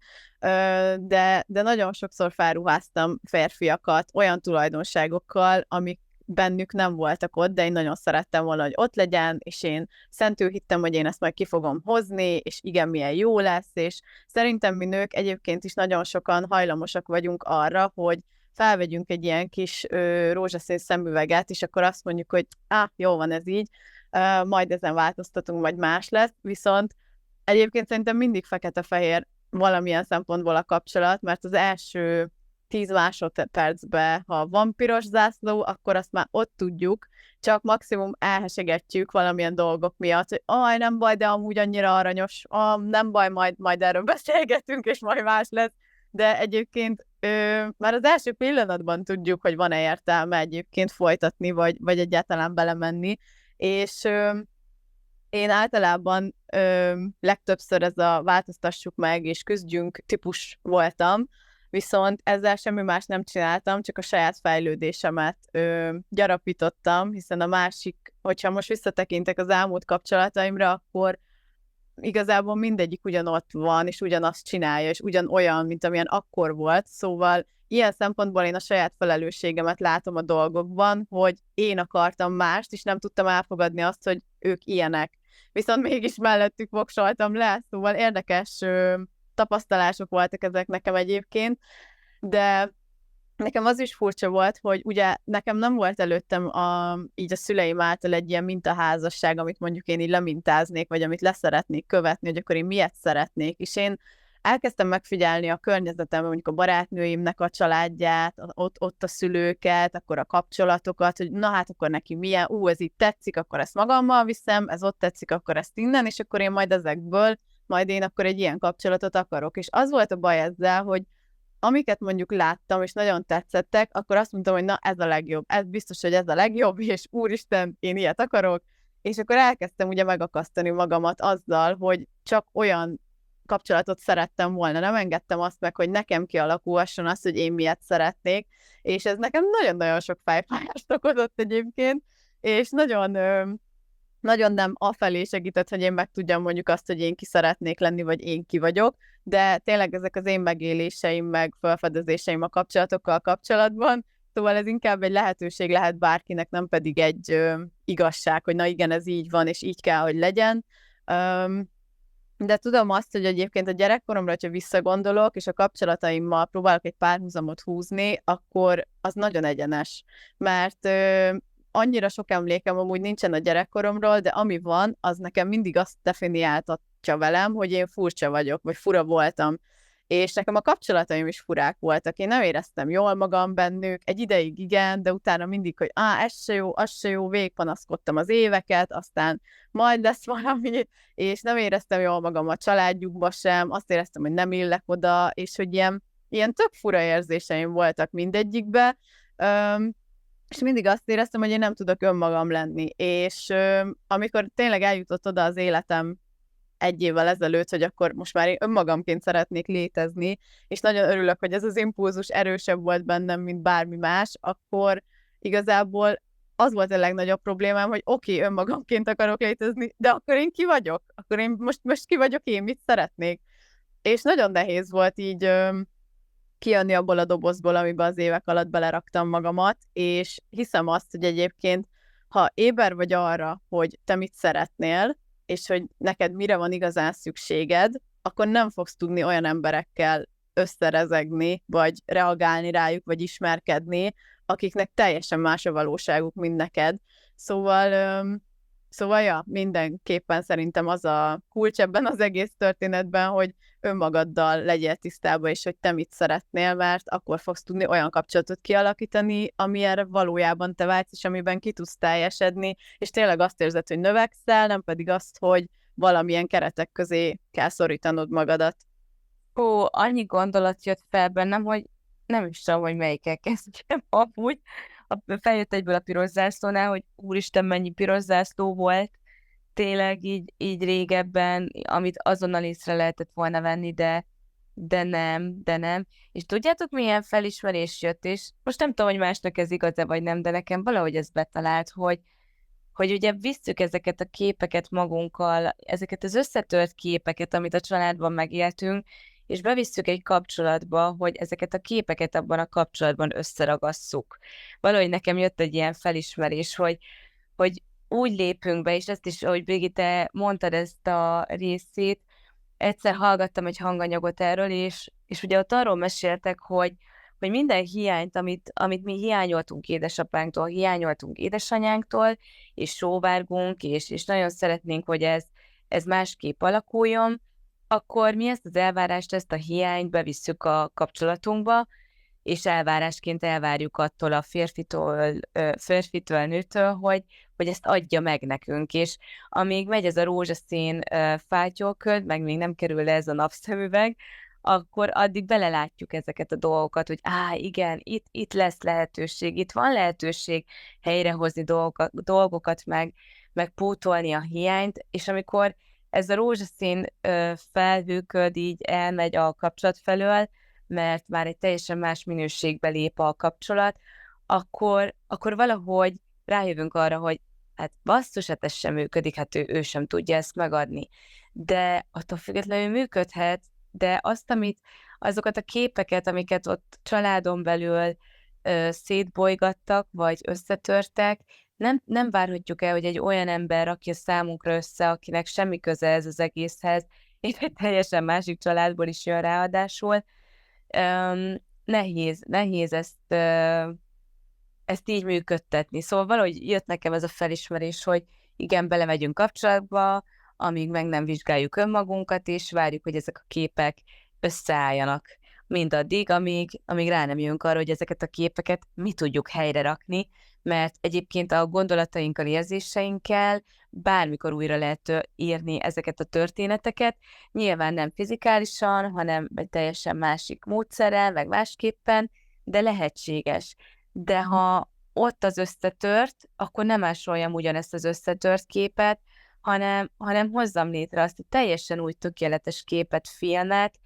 de nagyon sokszor felruháztam férfiakat olyan tulajdonságokkal, amik bennük nem voltak ott, de én nagyon szerettem volna, hogy ott legyen, és én szentül hittem, hogy én ezt majd ki fogom hozni, és igen, milyen jó lesz, és szerintem mi nők egyébként is nagyon sokan hajlamosak vagyunk arra, hogy felvegyünk egy ilyen kis rózsaszín szemüveget, és akkor azt mondjuk, hogy jó van ez így, majd ezen változtatunk, vagy más lesz, viszont egyébként szerintem mindig fekete-fehér valamilyen szempontból a kapcsolat, mert az első 10 másodpercben, ha van piros zászló, akkor azt már ott tudjuk, csak maximum elhesegetjük valamilyen dolgok miatt, hogy nem baj, de amúgy annyira aranyos, nem baj, majd erről beszélgetünk, és majd más lesz, de egyébként már az első pillanatban tudjuk, hogy van-e értelme egyébként folytatni, vagy egyáltalán belemenni, és én általában legtöbbször ez a változtassuk meg, és küzdjünk típus voltam, viszont ezzel semmi más nem csináltam, csak a saját fejlődésemet gyarapítottam, hiszen a másik, hogyha most visszatekintek az elmúlt kapcsolataimra, akkor igazából mindegyik ugyanott van, és ugyanazt csinálja, és ugyanolyan, mint amilyen akkor volt, szóval ilyen szempontból én a saját felelősségemet látom a dolgokban, hogy én akartam mást, és nem tudtam elfogadni azt, hogy ők ilyenek. Viszont mégis mellettük voksoltam le, szóval érdekes tapasztalások voltak ezek nekem egyébként, de nekem az is furcsa volt, hogy ugye nekem nem volt előttem így a szüleim által egy ilyen mintaházasság, amit mondjuk én így lemintáznék, vagy amit leszeretnék követni, hogy akkor én miért szeretnék, és én elkezdtem megfigyelni a környezetemben, mondjuk a barátnőimnek a családját, ott a szülőket, akkor a kapcsolatokat, hogy na hát akkor neki milyen, ez itt tetszik, akkor ezt magammal viszem, ez ott tetszik, akkor ezt innen, és akkor én majd ezekből, majd én akkor egy ilyen kapcsolatot akarok. És az volt a baj ezzel, hogy amiket mondjuk láttam, és nagyon tetszettek, akkor azt mondtam, hogy na ez a legjobb, ez biztos, hogy ez a legjobb, és úristen, én ilyet akarok, és akkor elkezdtem ugye megakasztani magamat azzal, hogy csak olyan kapcsolatot szerettem volna, nem engedtem azt meg, hogy nekem kialakulhasson az, hogy én miért szeretnék, és ez nekem nagyon-nagyon sok fejfájást okozott egyébként, és nagyon nagyon nem afelé segített, hogy én meg tudjam mondjuk azt, hogy én ki szeretnék lenni, vagy én ki vagyok, de tényleg ezek az én megéléseim, meg felfedezéseim a kapcsolatokkal kapcsolatban, szóval ez inkább egy lehetőség lehet bárkinek, nem pedig egy igazság, hogy na igen, ez így van, és így kell, hogy legyen. De tudom azt, hogy egyébként a gyerekkoromra, hogyha visszagondolok, és a kapcsolataimmal próbálok egy párhuzamot húzni, akkor az nagyon egyenes. Mert annyira sok emlékem amúgy nincsen a gyerekkoromról, de ami van, az nekem mindig azt definiáltatja velem, hogy én furcsa vagyok, vagy fura voltam. És nekem a kapcsolataim is furák voltak. Én nem éreztem jól magam bennük, egy ideig igen, de utána mindig, hogy ez se jó, az se jó, végigpanaszkodtam az éveket, aztán majd lesz valami, és nem éreztem jól magam a családjukba sem, azt éreztem, hogy nem illek oda, és hogy ilyen tök fura érzéseim voltak mindegyikbe, és mindig azt éreztem, hogy én nem tudok önmagam lenni, és amikor tényleg eljutott oda az életem 1 évvel ezelőtt, hogy akkor most már én önmagamként szeretnék létezni, és nagyon örülök, hogy ez az impulzus erősebb volt bennem, mint bármi más, akkor igazából az volt a legnagyobb problémám, hogy oké, önmagamként akarok létezni, de akkor én ki vagyok? Akkor én most ki vagyok én? Mit szeretnék? És nagyon nehéz volt így kijönni abból a dobozból, amiben az évek alatt beleraktam magamat, és hiszem azt, hogy egyébként, ha éber vagy arra, hogy te mit szeretnél, és hogy neked mire van igazán szükséged, akkor nem fogsz tudni olyan emberekkel összerezegni, vagy reagálni rájuk, vagy ismerkedni, akiknek teljesen más a valóságuk, mint neked. Szóval ja, mindenképpen szerintem az a kulcs ebben az egész történetben, hogy önmagaddal legyél tisztában, és hogy te mit szeretnél, mert akkor fogsz tudni olyan kapcsolatot kialakítani, amilyenre valójában te vágysz, és amiben ki tudsz teljesedni, és tényleg azt érzed, hogy növekszel, nem pedig azt, hogy valamilyen keretek közé kell szorítanod magadat. Ó, annyi gondolat jött fel bennem, hogy nem is tudom, hogy melyikkel kezdjem amúgy. Feljött egyből a piros zászlónál, hogy úristen, mennyi piros zászló volt, tényleg így régebben, amit azonnal észre lehetett volna venni, de nem. És tudjátok, milyen felismerés jött, és most nem tudom, hogy másnak ez igaz-e vagy nem, de nekem valahogy ez betalált, hogy ugye visszük ezeket a képeket magunkkal, ezeket az összetört képeket, amit a családban megéltünk, és bevisszük egy kapcsolatba, hogy ezeket a képeket abban a kapcsolatban összeragasszuk. Valahogy nekem jött egy ilyen felismerés, hogy úgy lépünk be, és ezt is, ahogy Brigitte mondtad ezt a részét, egyszer hallgattam egy hanganyagot erről, és ugye ott arról meséltek, hogy minden hiányt, amit mi hiányoltunk édesapánktól, hiányoltunk édesanyánktól, és sóvárgunk, és nagyon szeretnénk, hogy ez másképp alakuljon, akkor mi ezt az elvárást, ezt a hiányt bevisszük a kapcsolatunkba, és elvárásként elvárjuk attól a férfitől, nőtől, hogy ezt adja meg nekünk, és amíg megy ez a rózsaszín fátyolköd, meg még nem kerül le ez a napszemüveg, akkor addig belelátjuk ezeket a dolgokat, hogy igen, itt lesz lehetőség, itt van lehetőség helyrehozni dolgokat, meg pótolni a hiányt, és amikor ez a rózsaszín felhőköd így elmegy a kapcsolat felől, mert már egy teljesen más minőségbe lép a kapcsolat, akkor valahogy rájövünk arra, hogy hát basszus, hát ez sem működik, hát ő sem tudja ezt megadni. De attól függetlenül működhet, de azokat a képeket, amiket ott családon belül szétbolygattak, vagy összetörtek, nem várhatjuk el, hogy egy olyan ember rakja számunkra össze, akinek semmi köze ez az egészhez, és egy teljesen másik családból is jön ráadásul. Nehéz ezt így működtetni. Szóval valahogy jött nekem ez a felismerés, hogy igen, belemegyünk kapcsolatba, amíg meg nem vizsgáljuk önmagunkat, és várjuk, hogy ezek a képek összeálljanak. Mindaddig, amíg rá nem jönk arra, hogy ezeket a képeket mi tudjuk helyre rakni, mert egyébként a gondolatainkkal, érzéseinkkel bármikor újra lehet írni ezeket a történeteket, nyilván nem fizikálisan, hanem egy teljesen másik módszerrel, meg másképpen, de lehetséges. De ha ott az összetört, akkor nem másoljam ugyanezt az összetört képet, hanem hozzam létre azt a teljesen új tökéletes képet, filmet,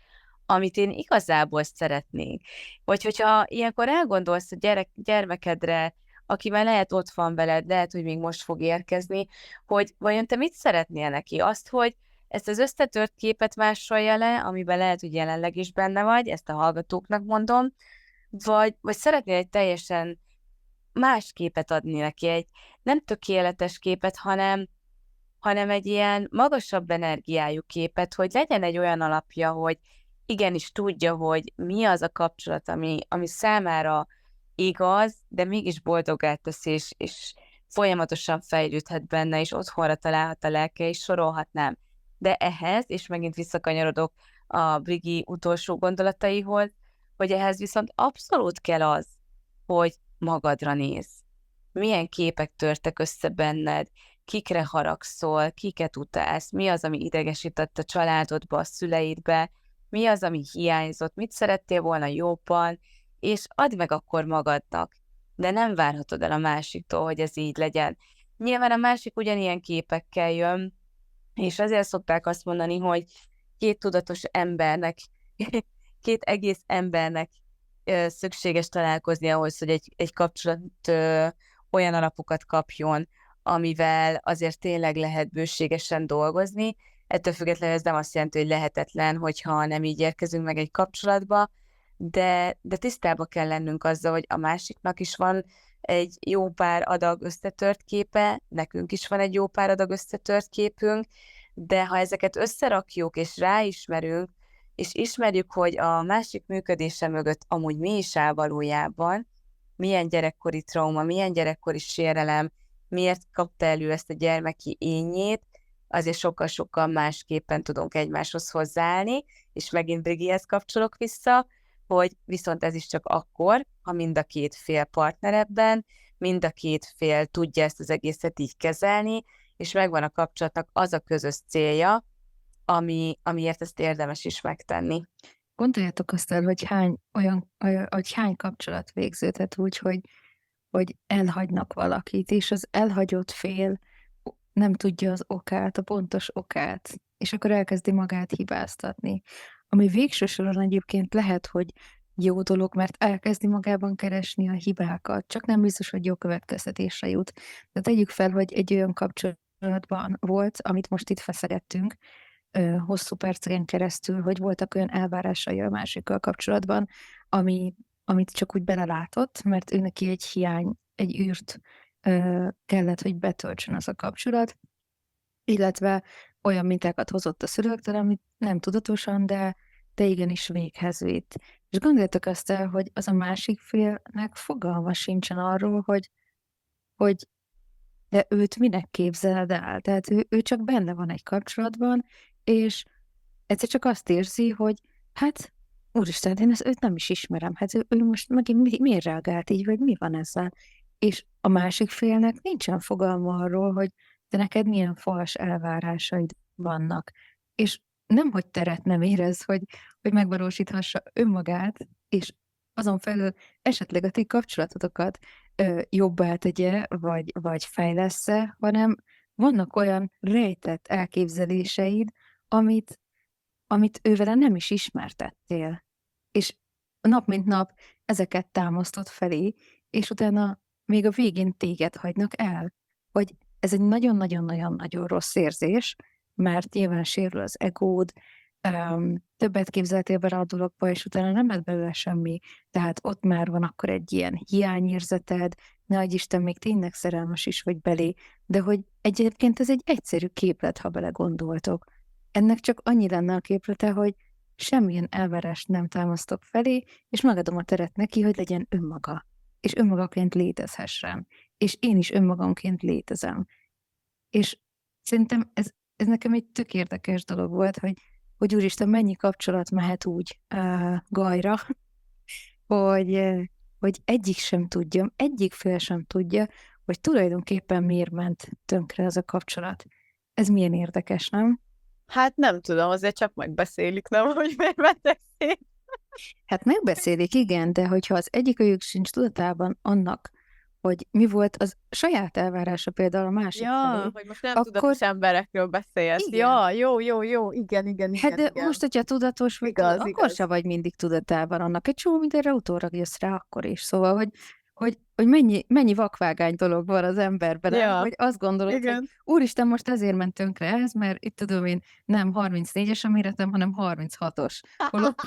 amit én igazából szeretnék. Vagy hogyha ilyenkor elgondolsz a gyermekedre, akivel lehet ott van veled, lehet, hogy még most fog érkezni, hogy vajon te mit szeretnél neki? Azt, hogy ezt az összetört képet másolja le, amiben lehet, hogy jelenleg is benne vagy, ezt a hallgatóknak mondom, vagy szeretnél egy teljesen más képet adni neki, egy nem tökéletes képet, hanem egy ilyen magasabb energiájú képet, hogy legyen egy olyan alapja, hogy igenis tudja, hogy mi az a kapcsolat, ami számára igaz, de mégis boldoggá tesz, és folyamatosan fejlődhet benne, és otthonra találhat a lelke, és sorolhatnám. De ehhez, és megint visszakanyarodok a Brigi utolsó gondolataihoz, hogy ehhez viszont abszolút kell az, hogy magadra nézz. Milyen képek törtek össze benned, kikre haragszol, kiket utálsz, mi az, ami idegesített a családodba, a szüleidbe, mi az, ami hiányzott, mit szerettél volna jobban, és add meg akkor magadnak, de nem várhatod el a másiktól, hogy ez így legyen. Nyilván a másik ugyanilyen képekkel jön, és azért szokták azt mondani, hogy két tudatos embernek, két egész embernek szükséges találkozni ahhoz, hogy egy kapcsolat olyan alapokat kapjon, amivel azért tényleg lehet bőségesen dolgozni. Ettől függetlenül ez nem azt jelenti, hogy lehetetlen, hogyha nem így érkezünk meg egy kapcsolatba, de tisztába kell lennünk azzal, hogy a másiknak is van egy jó pár adag összetört képe, nekünk is van egy jó pár adag összetört képünk, de ha ezeket összerakjuk és ráismerünk, és ismerjük, hogy a másik működése mögött amúgy mi is áll valójában, milyen gyerekkori trauma, milyen gyerekkori sérelem, miért kapta elő ezt a gyermeki énjét, azért sokkal-sokkal másképpen tudunk egymáshoz hozzáállni, és megint Brigihez kapcsolok vissza, hogy viszont ez is csak akkor, ha mind a két fél partner ebben, mind a két fél tudja ezt az egészet így kezelni, és megvan a kapcsolatnak az a közös célja, amiért ezt érdemes is megtenni. Gondoljátok azt el, hogy hány kapcsolat végződhet úgy, hogy elhagynak valakit, és az elhagyott fél nem tudja az okát, a pontos okát, és akkor elkezdi magát hibáztatni. Ami végső soron egyébként lehet, hogy jó dolog, mert elkezdi magában keresni a hibákat, csak nem biztos, hogy jó következtetésre jut. De tegyük fel, hogy egy olyan kapcsolatban volt, amit most itt feszegettünk, hosszú perceken keresztül, hogy voltak olyan elvárásai a másikkal kapcsolatban, amit csak úgy belelátott, mert ő neki egy hiány, egy űrt kellett, hogy betöltsön az a kapcsolat, illetve olyan mintákat hozott a szülőktől, amit nem tudatosan, de igenis véghez vitt. És gondoljatok azt el, hogy az a másik félnek fogalma sincsen arról, hogy de őt minek képzeled el? Tehát ő csak benne van egy kapcsolatban, és egyszer csak azt érzi, hogy hát, úristen, én őt nem is ismerem, hát ő most megint miért reagált így, vagy mi van ezzel? És a másik félnek nincsen fogalma arról, hogy de neked milyen fals elvárásaid vannak. És nem, hogy teret nem érez, hogy megvalósíthassa önmagát, és azon felül esetleg a ti kapcsolatotokat jobbá tegye, vagy fejlessze, hanem vannak olyan rejtett elképzeléseid, amit ővele nem is ismertettél. És nap mint nap ezeket támasztott felé, és utána még a végén téged hagynak el. Hogy ez egy nagyon-nagyon-nagyon-nagyon rossz érzés, mert nyilván sérül az egód, többet képzeltél bele a dologba, és utána nem lett belőle semmi. Tehát ott már van akkor egy ilyen hiányérzeted, ne adj Isten, még tényleg szerelmes is vagy belé, de hogy egyébként ez egy egyszerű képlet, ha belegondoltok. Ennek csak annyi lenne a képlete, hogy semmilyen elvárást nem támasztok felé, és megadom a teret neki, hogy legyen önmaga. És önmagaként létezhessen. És én is önmagamként létezem. És szerintem ez nekem egy tök érdekes dolog volt, hogy úristen, mennyi kapcsolat mehet úgy gajra, hogy egyik fél sem tudja, hogy tulajdonképpen miért ment tönkre ez a kapcsolat. Ez milyen érdekes, nem? Hát nem tudom, azért csak megbeszélik, nem, hogy miért mentek szét. Hát megbeszélik, igen, de hogyha az egyikőjük sincs tudatában annak, hogy mi volt az saját elvárása például a másik felé, hogy most nem akkor... tudatos emberekről beszélsz. Igen. Ja, jó, igen. Hát de igen. most, hogyha tudatos vagy, Igaz, akkor igaz. se vagy mindig tudatában annak. Egy csomó mindenre utólag jössz rá akkor is. Szóval, hogy mennyi vakvágány dolog van az emberben, nem? Ja, Hogy azt gondolod, hogy igen. úristen, most ezért ment tönkre ez, mert itt tudom én, nem 34-es a méretem, hanem 36-os. Holott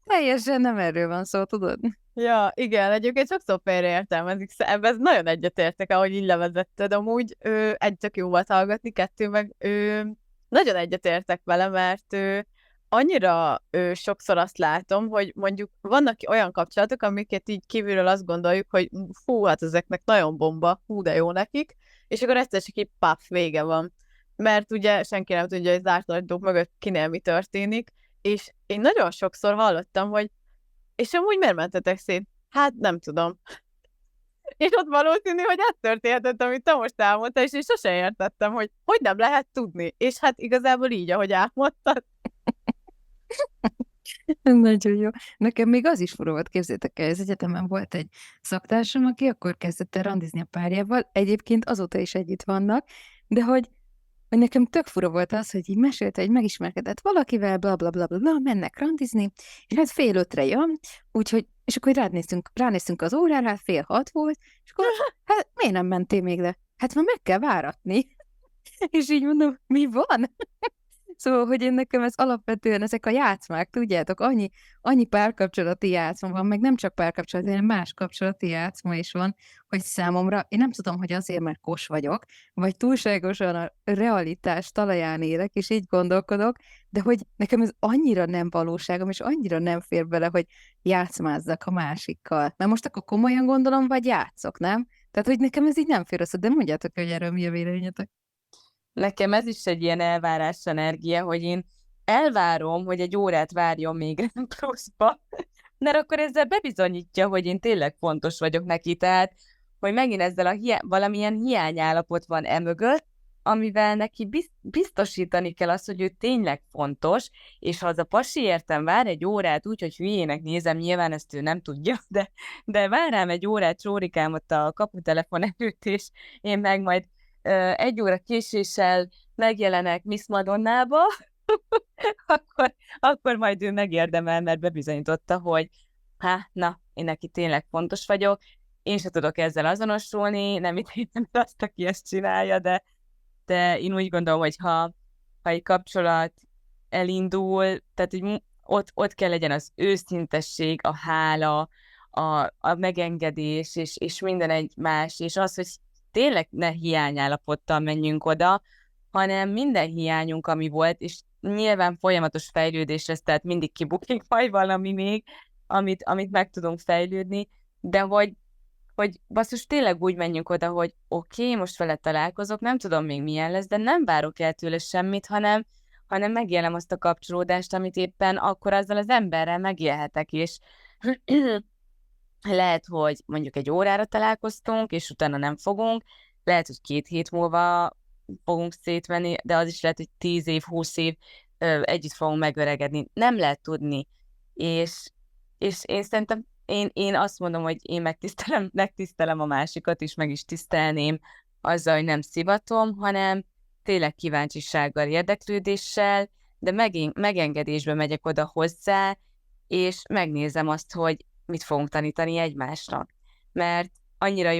teljesen nem erről van szó, tudod? Ja, igen, egyébként sokszor félreértelmezik, ebben ez nagyon egyetértek, ahogy így levezetted, amúgy egy tök jó volt hallgatni, kettő meg nagyon egyetértek vele, mert annyira sokszor azt látom, hogy mondjuk vannak olyan kapcsolatok, amiket így kívülről azt gondoljuk, hogy fú, hát ezeknek nagyon bomba, hú, de jó nekik, és akkor egyszer csak így paf, vége van. Mert ugye senki nem tudja, hogy zárt ajtók mögött kinél mi történik, és én nagyon sokszor hallottam, hogy és amúgy miért mentetek szét? Hát nem tudom. És ott valószínű, hogy ez történhetett, amit te most elmondtál, és én sose értettem, hogy nem lehet tudni. És hát igazából így, ahogy elmondtad. Nagyon jó. Nekem még az is fura volt, képzétek el, az egyetemen volt egy szaktársam, aki akkor kezdett el randizni a párjával, egyébként azóta is együtt vannak, de hogy nekem tök fura volt az, hogy így mesélte, hogy megismerkedett valakivel, bla bla bla bla, bla mennek randizni, és hát 4:30 jön, úgyhogy, és akkor ránéztünk az órára, hát 5:30 volt, és akkor, hát miért nem mentél még le? Hát már meg kell váratni. És így mondom, mi van? Szóval, hogy én nekem ez alapvetően ezek a játszmák, tudjátok, annyi párkapcsolati játszma van, meg nem csak párkapcsolati, hanem más kapcsolati játszma is van, hogy számomra, én nem tudom, hogy azért, mert kos vagyok, vagy túlságosan a realitás talaján élek, és így gondolkodok, de hogy nekem ez annyira nem valóságom, és annyira nem fér bele, hogy játszmázzak a másikkal. Na most akkor komolyan gondolom, vagy játszok, nem? Tehát, hogy nekem ez így nem fér össze, de mondjátok, hogy erről mi a véleményetek. Nekem ez is egy ilyen elvárás energia, hogy én elvárom, hogy egy órát várjon még rám pluszba, mert akkor ezzel bebizonyítja, hogy én tényleg fontos vagyok neki, tehát, hogy megint ezzel valamilyen hiányállapot van emögött, amivel neki biztosítani kell azt, hogy ő tényleg fontos, és ha az a pasi értem vár egy órát úgy, hogy hülyének nézem, nyilván ezt ő nem tudja, de vár rám egy órát csórikám ott a kaputelefon előtt, és én meg majd 1 óra késéssel megjelenek Miss Madonnába, akkor majd ő megérdemel, mert bebizonyította, hogy na, én neki tényleg fontos vagyok, én se tudok ezzel azonosulni, nem ítélem azt, aki ezt csinálja, de én úgy gondolom, hogy ha egy kapcsolat elindul, tehát hogy ott kell legyen az őszintesség, a hála, a megengedés, és minden egymás, és az, hogy tényleg ne hiányállapottal menjünk oda, hanem minden hiányunk, ami volt, és nyilván folyamatos fejlődés lesz, tehát mindig kibukik majd valami még, amit meg tudunk fejlődni, de hogy basszus tényleg úgy menjünk oda, hogy oké, most vele találkozok, nem tudom még milyen lesz, de nem várok el tőle semmit, hanem megélem azt a kapcsolódást, amit éppen akkor azzal az emberrel megélhetek, és lehet, hogy mondjuk 1 órára találkoztunk, és utána nem fogunk, lehet, hogy 2 hét múlva fogunk szétvenni, de az is lehet, hogy 10 év, 20 év együtt fogunk megöregedni. Nem lehet tudni. És én szerintem, én azt mondom, hogy én megtisztelem a másikat, és meg is tisztelném azzal, hogy nem szivatom, hanem tényleg kíváncsisággal, érdeklődéssel, de megengedésbe megyek oda hozzá, és megnézem azt, hogy mit fogunk tanítani egymásnak. Mert annyira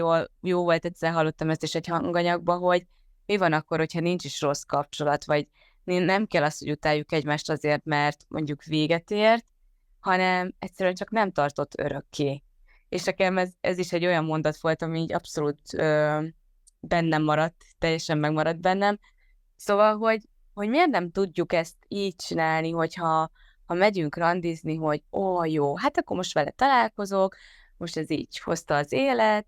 jó volt, egyszer hallottam ezt is egy hanganyagban, hogy mi van akkor, hogyha nincs is rossz kapcsolat, vagy nem kell azt, hogy utáljuk egymást azért, mert mondjuk véget ért, hanem egyszerűen csak nem tartott örökké. És nekem ez is egy olyan mondat volt, ami így abszolút bennem maradt, teljesen megmaradt bennem. Szóval, hogy miért nem tudjuk ezt így csinálni, hogyha megyünk randizni, hogy jó, hát akkor most vele találkozok, most ez így hozta az élet,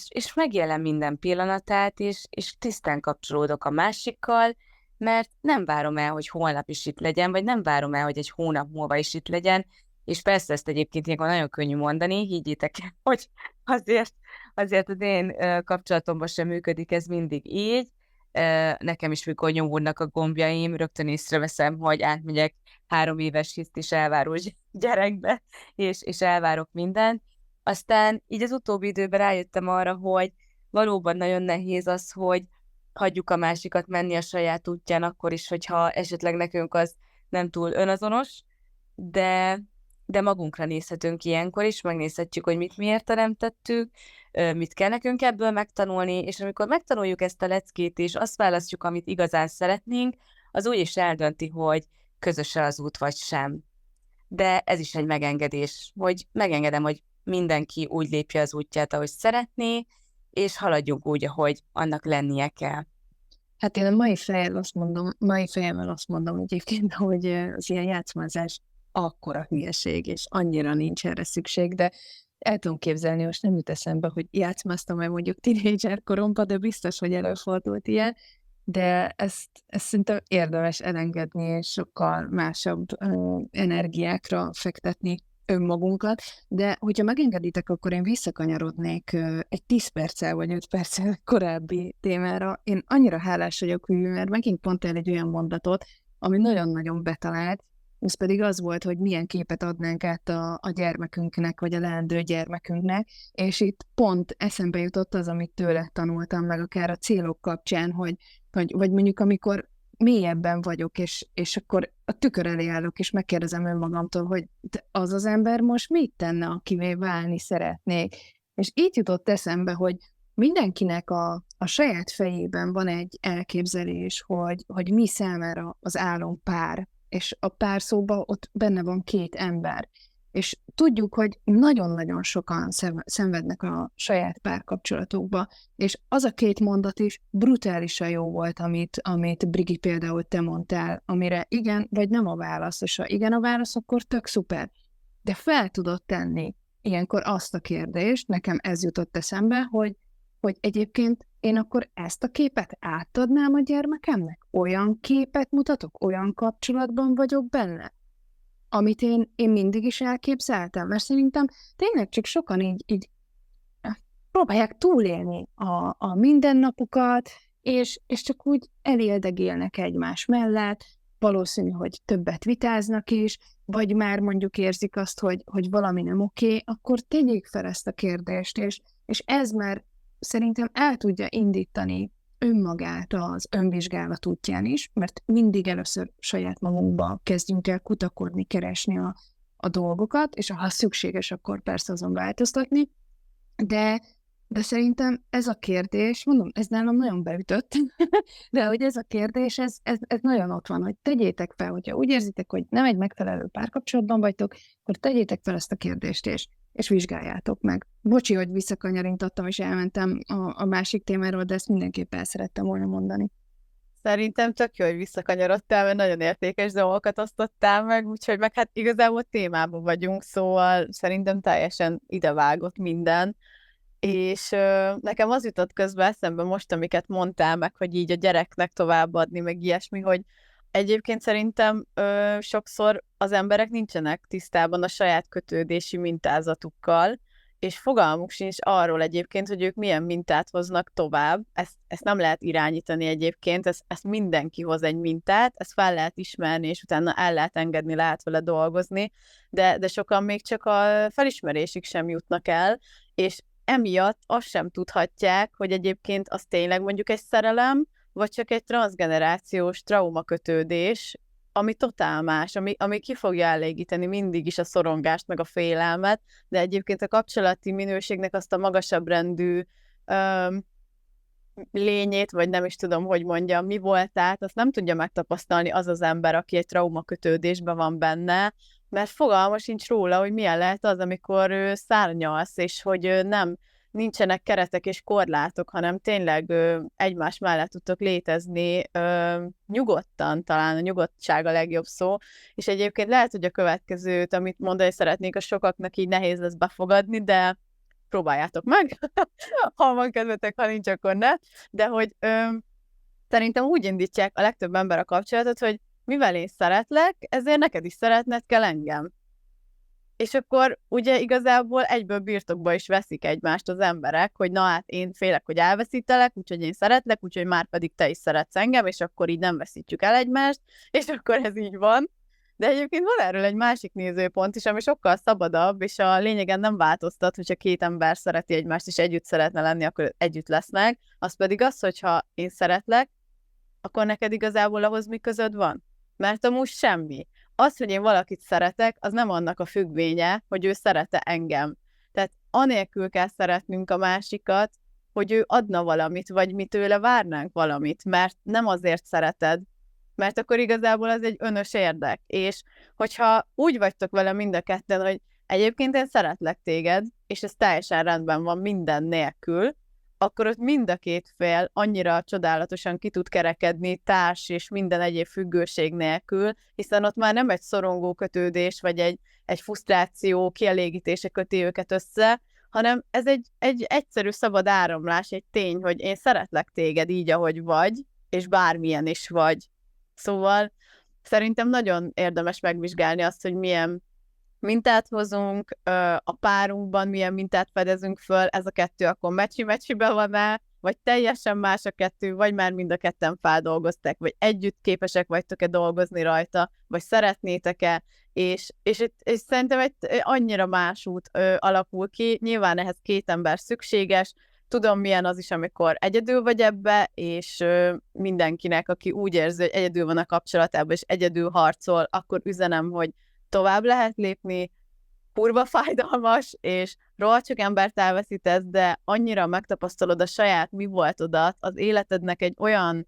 és megélem minden pillanatát, és tisztán kapcsolódok a másikkal, mert nem várom el, hogy holnap is itt legyen, vagy nem várom el, hogy egy hónap múlva is itt legyen, és persze ezt egyébként ilyenkor nagyon könnyű mondani, higgyétek el, hogy azért az én kapcsolatomban sem működik ez mindig így. Nekem is, mikor nyomulnak a gombjaim, rögtön észreveszem, hogy átmegyek 3 éves hisztis elváró gyerekbe, és elvárok mindent. Aztán így az utóbbi időben rájöttem arra, hogy valóban nagyon nehéz az, hogy hagyjuk a másikat menni a saját útján, akkor is, hogyha esetleg nekünk az nem túl önazonos, de de magunkra nézhetünk ilyenkor is, megnézhetjük, hogy mit miért teremtettük, mit kell nekünk ebből megtanulni, és amikor megtanuljuk ezt a leckét, és azt választjuk, amit igazán szeretnénk, az úgy is eldönti, hogy közös-e az út, vagy sem. De ez is egy megengedés, hogy megengedem, hogy mindenki úgy lépje az útját, ahogy szeretné, és haladjunk úgy, ahogy annak lennie kell. Hát én a mai fejemmel azt mondom egyébként, hogy az ilyen játszmázás akkora hülyeség, és annyira nincs erre szükség, de el tudom képzelni, most nem jut eszembe, hogy játszmáztam-e mondjuk tínédzser koromban, de biztos, hogy előfordult ilyen, de ezt szerintem érdemes elengedni, és sokkal másabb energiákra fektetni önmagunkat, de hogyha megengeditek, akkor én visszakanyarodnék egy 10 perccel vagy 5 perccel korábbi témára. Én annyira hálás vagyok, mert megint pont el egy olyan mondatot, ami nagyon-nagyon betalált, ez pedig az volt, hogy milyen képet adnánk át a gyermekünknek, vagy a leendő gyermekünknek, és itt pont eszembe jutott az, amit tőle tanultam meg, akár a célok kapcsán, vagy mondjuk amikor mélyebben vagyok, és akkor a tükör elé állok, és megkérdezem önmagamtól, hogy az az ember most mit tenne, akivé válni szeretnék. És így jutott eszembe, hogy mindenkinek a saját fejében van egy elképzelés, hogy mi számára az álompár, és a pár szóban ott benne van 2 ember. És tudjuk, hogy nagyon-nagyon sokan szenvednek a saját párkapcsolatokba, és az a 2 mondat is brutálisan jó volt, amit Brigi például te mondtál, amire igen vagy nem a válasz, és ha igen a válasz, akkor tök szuper. De fel tudod tenni ilyenkor azt a kérdést, nekem ez jutott eszembe, hogy egyébként én akkor ezt a képet átadnám a gyermekemnek? Olyan képet mutatok? Olyan kapcsolatban vagyok benne? Amit én mindig is elképzeltem, mert szerintem tényleg csak sokan így próbálják túlélni a mindennapukat, és csak úgy eléldegélnek egymás mellett, valószínű, hogy többet vitáznak is, vagy már mondjuk érzik azt, hogy valami nem oké, akkor tegyék fel ezt a kérdést, és ez már szerintem el tudja indítani önmagát az önvizsgálat útján is, mert mindig először saját magunkba kezdjünk el kutakodni, keresni a dolgokat, és ha szükséges, akkor persze azon változtatni, de szerintem ez a kérdés, mondom, ez nálam nagyon beütött, de hogy ez a kérdés, ez nagyon ott van, hogy tegyétek fel, hogyha úgy érzitek, hogy nem egy megfelelő párkapcsolatban vagytok, akkor tegyétek fel ezt a kérdést, és vizsgáljátok meg. Bocsi, hogy visszakanyarintottam, és elmentem a másik témáról, de ezt mindenképp el szerettem volna mondani. Szerintem tök jó, hogy visszakanyarodtál, mert nagyon értékes dolgokat osztottál meg, úgyhogy meg hát igazából témában vagyunk, szóval szerintem teljesen idevágott minden. És nekem az jutott közben eszembe most, amiket mondtál meg, hogy így a gyereknek továbbadni, meg ilyesmi, hogy egyébként szerintem sokszor az emberek nincsenek tisztában a saját kötődési mintázatukkal, és fogalmuk sincs arról egyébként, hogy ők milyen mintát hoznak tovább. Ezt nem lehet irányítani egyébként, ezt mindenki hoz egy mintát, ezt fel lehet ismerni, és utána el lehet engedni, lehet vele dolgozni, de sokan még csak a felismerésig sem jutnak el, és emiatt azt sem tudhatják, hogy egyébként az tényleg mondjuk egy szerelem, vagy csak egy transzgenerációs traumakötődés, ami totál más, ami ki fogja elégíteni mindig is a szorongást, meg a félelmet, de egyébként a kapcsolati minőségnek azt a magasabb rendű lényét, vagy nem is tudom, hogy mondjam, mi voltát, azt nem tudja megtapasztalni az az ember, aki egy traumakötődésben van benne, mert fogalma sincs róla, hogy milyen lehet az, amikor szárnyalsz, és hogy nincsenek keretek és korlátok, hanem tényleg egymás mellett tudtok létezni nyugodtan, talán a nyugodtság a legjobb szó, és egyébként lehet, hogy a következőt, amit mondani szeretnék, a sokaknak így nehéz lesz befogadni, de próbáljátok meg, ha van kedvetek, ha nincs, akkor ne, de hogy szerintem úgy indítják a legtöbb ember a kapcsolatot, hogy mivel én szeretlek, ezért neked is szeretned kell engem. És akkor ugye igazából egyből birtokba is veszik egymást az emberek, hogy na hát én félek, hogy elveszítelek, úgyhogy én szeretlek, úgyhogy már pedig te is szeretsz engem, és akkor így nem veszítjük el egymást, és akkor ez így van. De egyébként van erről egy másik nézőpont is, ami sokkal szabadabb, és a lényegen nem változtat, hogyha 2 ember szereti egymást, és együtt szeretne lenni, akkor együtt lesznek. Az pedig az, hogyha én szeretlek, akkor neked igazából ahhoz mi közöd van? Mert amúgy semmi. az, hogy én valakit szeretek, az nem annak a függvénye, hogy ő szeret-e engem. Tehát anélkül kell szeretnünk a másikat, hogy ő adna valamit, vagy mi tőle várnánk valamit, mert nem azért szereted, mert akkor igazából az egy önös érdek. És hogyha úgy vagytok vele mind a ketten, hogy egyébként én szeretlek téged, és ez teljesen rendben van minden nélkül, akkor ott mind a két fél annyira csodálatosan ki tud kerekedni társ és minden egyéb függőség nélkül, hiszen ott már nem egy szorongó kötődés, vagy egy frusztráció kielégítése köti őket össze, hanem ez egy egyszerű szabad áramlás, egy tény, hogy én szeretlek téged így, ahogy vagy, és bármilyen is vagy. Szóval szerintem nagyon érdemes megvizsgálni azt, hogy milyen mintát hozunk a párunkban, milyen mintát fedezünk föl, ez a kettő akkor mecsi-mecsibe van-e, vagy teljesen más a kettő, vagy már mind a ketten feldolgozták, vagy együtt képesek vagytok-e dolgozni rajta, vagy szeretnétek-e, és szerintem egy annyira más út alakul ki, nyilván ehhez két ember szükséges, tudom milyen az is, amikor egyedül vagy ebbe, és mindenkinek, aki úgy érzi, hogy egyedül van a kapcsolatában, és egyedül harcol, akkor üzenem, hogy tovább lehet lépni, kurva fájdalmas, és rohadt sok embert elveszítesz, de annyira megtapasztalod a saját mi voltodat, az életednek egy olyan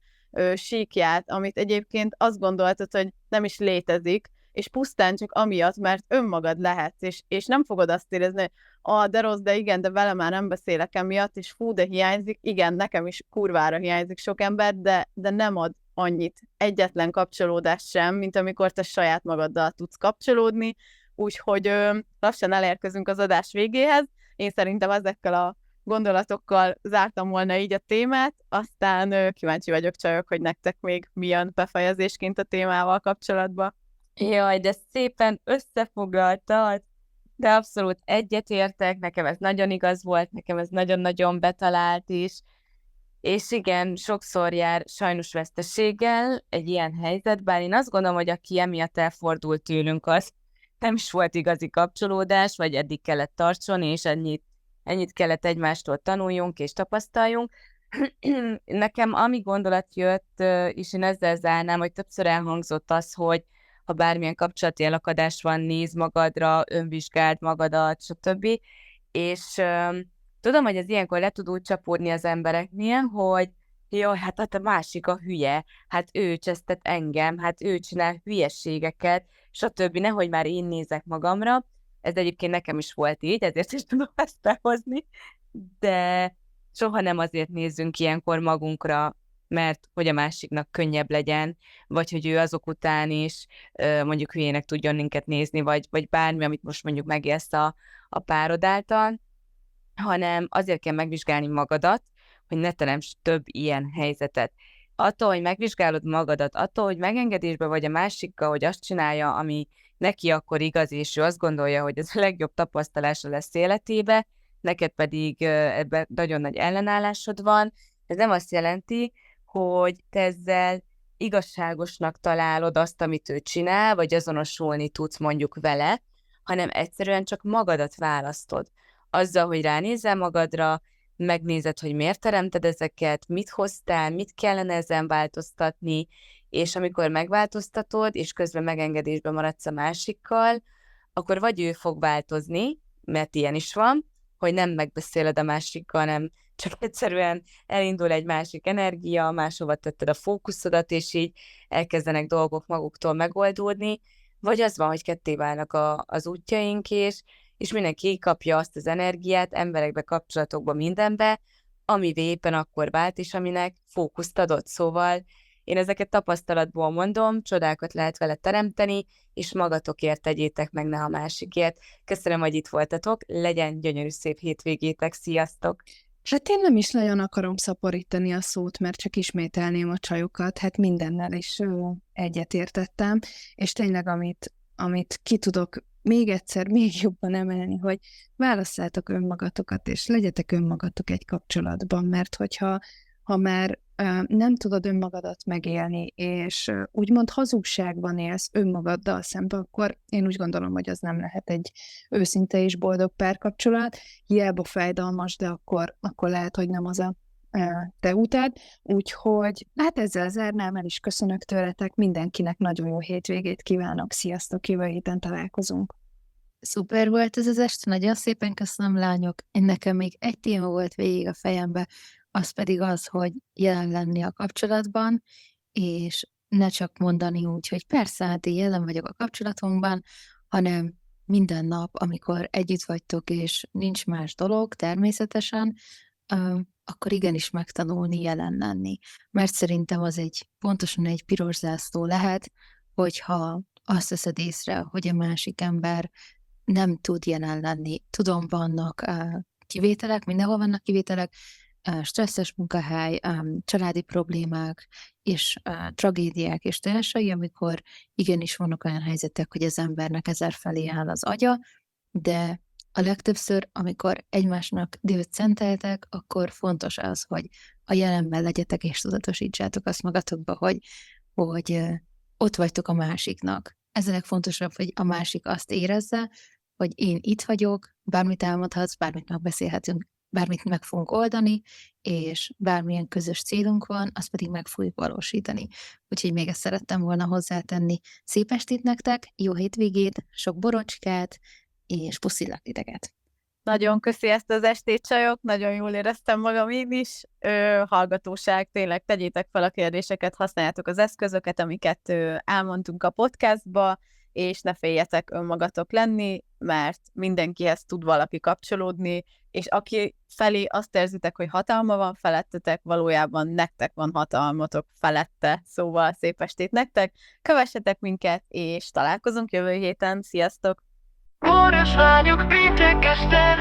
síkját, amit egyébként azt gondoltad, hogy nem is létezik, és pusztán csak amiatt, mert önmagad lehetsz, és nem fogod azt érezni, hogy de rossz, de igen, de vele már nem beszélek emiatt, és fú, de hiányzik, igen, nekem is kurvára hiányzik sok ember, de nem ad annyit, egyetlen kapcsolódás sem, mint amikor te saját magaddal tudsz kapcsolódni, úgyhogy lassan elérkezünk az adás végéhez. Én szerintem ezekkel a gondolatokkal zártam volna így a témát, aztán kíváncsi vagyok, csajok, hogy nektek még milyen befejezésként a témával kapcsolatban. Jaj, de szépen összefoglaltad, de abszolút egyetértek, nekem ez nagyon igaz volt, nekem ez nagyon-nagyon betalált is, és igen, sokszor jár sajnos veszteséggel egy ilyen helyzet, bár én azt gondolom, hogy aki emiatt elfordult tőlünk, az nem is volt igazi kapcsolódás, vagy eddig kellett tartson, és ennyit kellett egymástól tanuljunk és tapasztaljunk. Nekem ami gondolat jött, és én ezzel zárnám, hogy többször elhangzott az, hogy ha bármilyen kapcsolati elakadás van, nézd magadra, önvizsgáld magadat, stb. És tudom, hogy ez ilyenkor le tud úgy csapódni az embereknél, hogy jaj, hát a másik a hülye, hát ő csesztet engem, hát ő csinál hülyességeket, stb. Nehogy már én nézek magamra. Ez egyébként nekem is volt így, ezért is tudom ezt behozni, de soha nem azért nézzünk ilyenkor magunkra, mert hogy a másiknak könnyebb legyen, vagy hogy ő azok után is mondjuk hülyének tudjon minket nézni, vagy bármi, amit most mondjuk megélsz a párod által, hanem azért kell megvizsgálni magadat, hogy ne teremts több ilyen helyzetet. Attól, hogy megvizsgálod magadat, attól, hogy megengedésbe vagy a másikkal, hogy azt csinálja, ami neki akkor igaz, és ő azt gondolja, hogy ez a legjobb tapasztalása lesz életébe, neked pedig ebben nagyon nagy ellenállásod van. Ez nem azt jelenti, hogy te ezzel igazságosnak találod azt, amit ő csinál, vagy azonosulni tudsz mondjuk vele, hanem egyszerűen csak magadat választod. Azzal, hogy ránézel magadra, megnézed, hogy miért teremted ezeket, mit hoztál, mit kellene ezen változtatni, és amikor megváltoztatod, és közben megengedésben maradsz a másikkal, akkor vagy ő fog változni, mert ilyen is van, hogy nem megbeszéled a másikkal, hanem csak egyszerűen elindul egy másik energia, máshova tetted a fókuszodat, és így elkezdenek dolgok maguktól megoldódni, vagy az van, hogy ketté válnak az útjaink, és mindenki kapja azt az energiát emberekbe, kapcsolatokba, mindenbe, amivé éppen akkor vált, és aminek fókuszt adott. Szóval én ezeket tapasztalatból mondom, csodákat lehet vele teremteni, és magatokért tegyétek meg, ne a másikért. Köszönöm, hogy itt voltatok, legyen gyönyörű szép hétvégétek, sziasztok! Hát én nem is nagyon akarom szaporítani a szót, mert csak ismételném a csajokat, hát mindennel is egyetértettem, és tényleg amit ki tudok még egyszer, még jobban emelni, hogy válasszátok önmagatokat, és legyetek önmagatok egy kapcsolatban, mert hogyha már nem tudod önmagadat megélni, és úgymond hazugságban élsz önmagaddal szemben, akkor én úgy gondolom, hogy az nem lehet egy őszinte és boldog párkapcsolat, hiába fájdalmas, de akkor lehet, hogy nem az a te utad, úgyhogy hát ezzel zárnám, el is köszönök tőletek, mindenkinek nagyon jó hétvégét kívánok, sziasztok, jövő héten találkozunk. Szuper volt ez az este, nagyon szépen köszönöm, lányok. Nekem még egy téma volt végig a fejembe, az pedig az, hogy jelen lenni a kapcsolatban, és ne csak mondani úgy, hogy persze, hát én jelen vagyok a kapcsolatunkban, hanem minden nap, amikor együtt vagytok, és nincs más dolog, természetesen, akkor igenis megtanulni jelen lenni. Mert szerintem az pontosan egy piros zászló lehet, hogyha azt veszed észre, hogy a másik ember nem tud jelen lenni. Tudom, vannak kivételek, mindenhol vannak kivételek, stresszes munkahely, családi problémák, és tragédiák és társai, amikor igenis vannak olyan helyzetek, hogy az embernek ezerfelé áll az agya, de a legtöbbször, amikor egymásnak időt szenteltek, akkor fontos az, hogy a jelenben legyetek, és tudatosítsátok azt magatokba, hogy ott vagytok a másiknak. Ez a legfontosabb, hogy a másik azt érezze, hogy én itt vagyok, bármit elmondhatsz, bármit megbeszélhetünk, bármit meg fogunk oldani, és bármilyen közös célunk van, azt pedig meg fogjuk valósítani. Úgyhogy még ezt szerettem volna hozzátenni. Szép estét nektek, jó hétvégét, sok borocskát, és puszillak titeket. Nagyon köszi ezt az estét, csajok, nagyon jól éreztem magam én is. Hallgatóság, tényleg tegyétek fel a kérdéseket, használjátok az eszközöket, amiket elmondtunk a podcastba, és ne féljetek önmagatok lenni, mert mindenkihez tud valaki kapcsolódni, és aki felé azt érzitek, hogy hatalma van felettetek, valójában nektek van hatalmatok felette. Szóval szép estét nektek, kövessetek minket, és találkozunk jövő héten. Sziasztok! Boros lányok péntek este,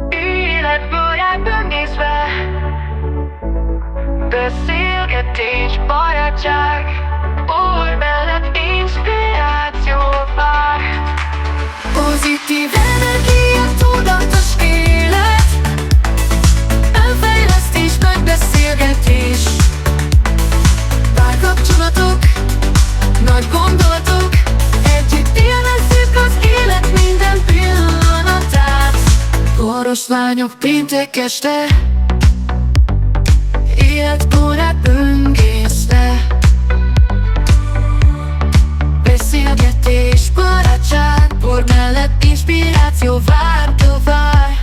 életből nézve, beszélgetés, barátság, oly mellett inspiráció vár. Pozitív energia, tudatos élet, önfejlesztés, nagy beszélgetés, párkapcsolatok, nagy gondolatok, együtt élvezzük az élet minden pillanatát. Boros lányok péntek este, életbarát böngészve, beszélgetés, barátság, bor mellett inspiráció vár tovább.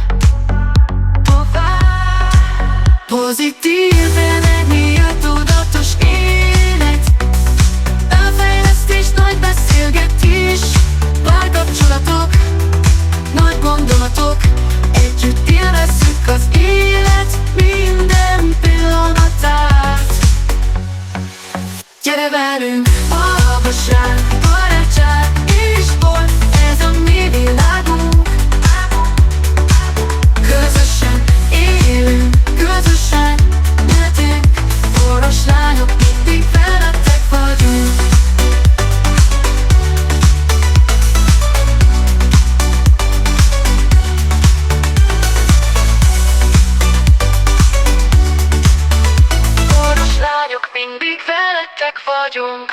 Pozitív energia, tudatos élet, önfejlesztés, nagy beszélgetés, párkapcsolatok, nagy gondolatok, együtt élvezzük az élet minden pillanatát. Gyere velünk, hallgassák, barátság és bor, ez a mi világunk. Közösen élünk, közösen nyertünk, boros lányok, mindig felettek vagyunk. Boros lányok, mindig felettek vagyunk.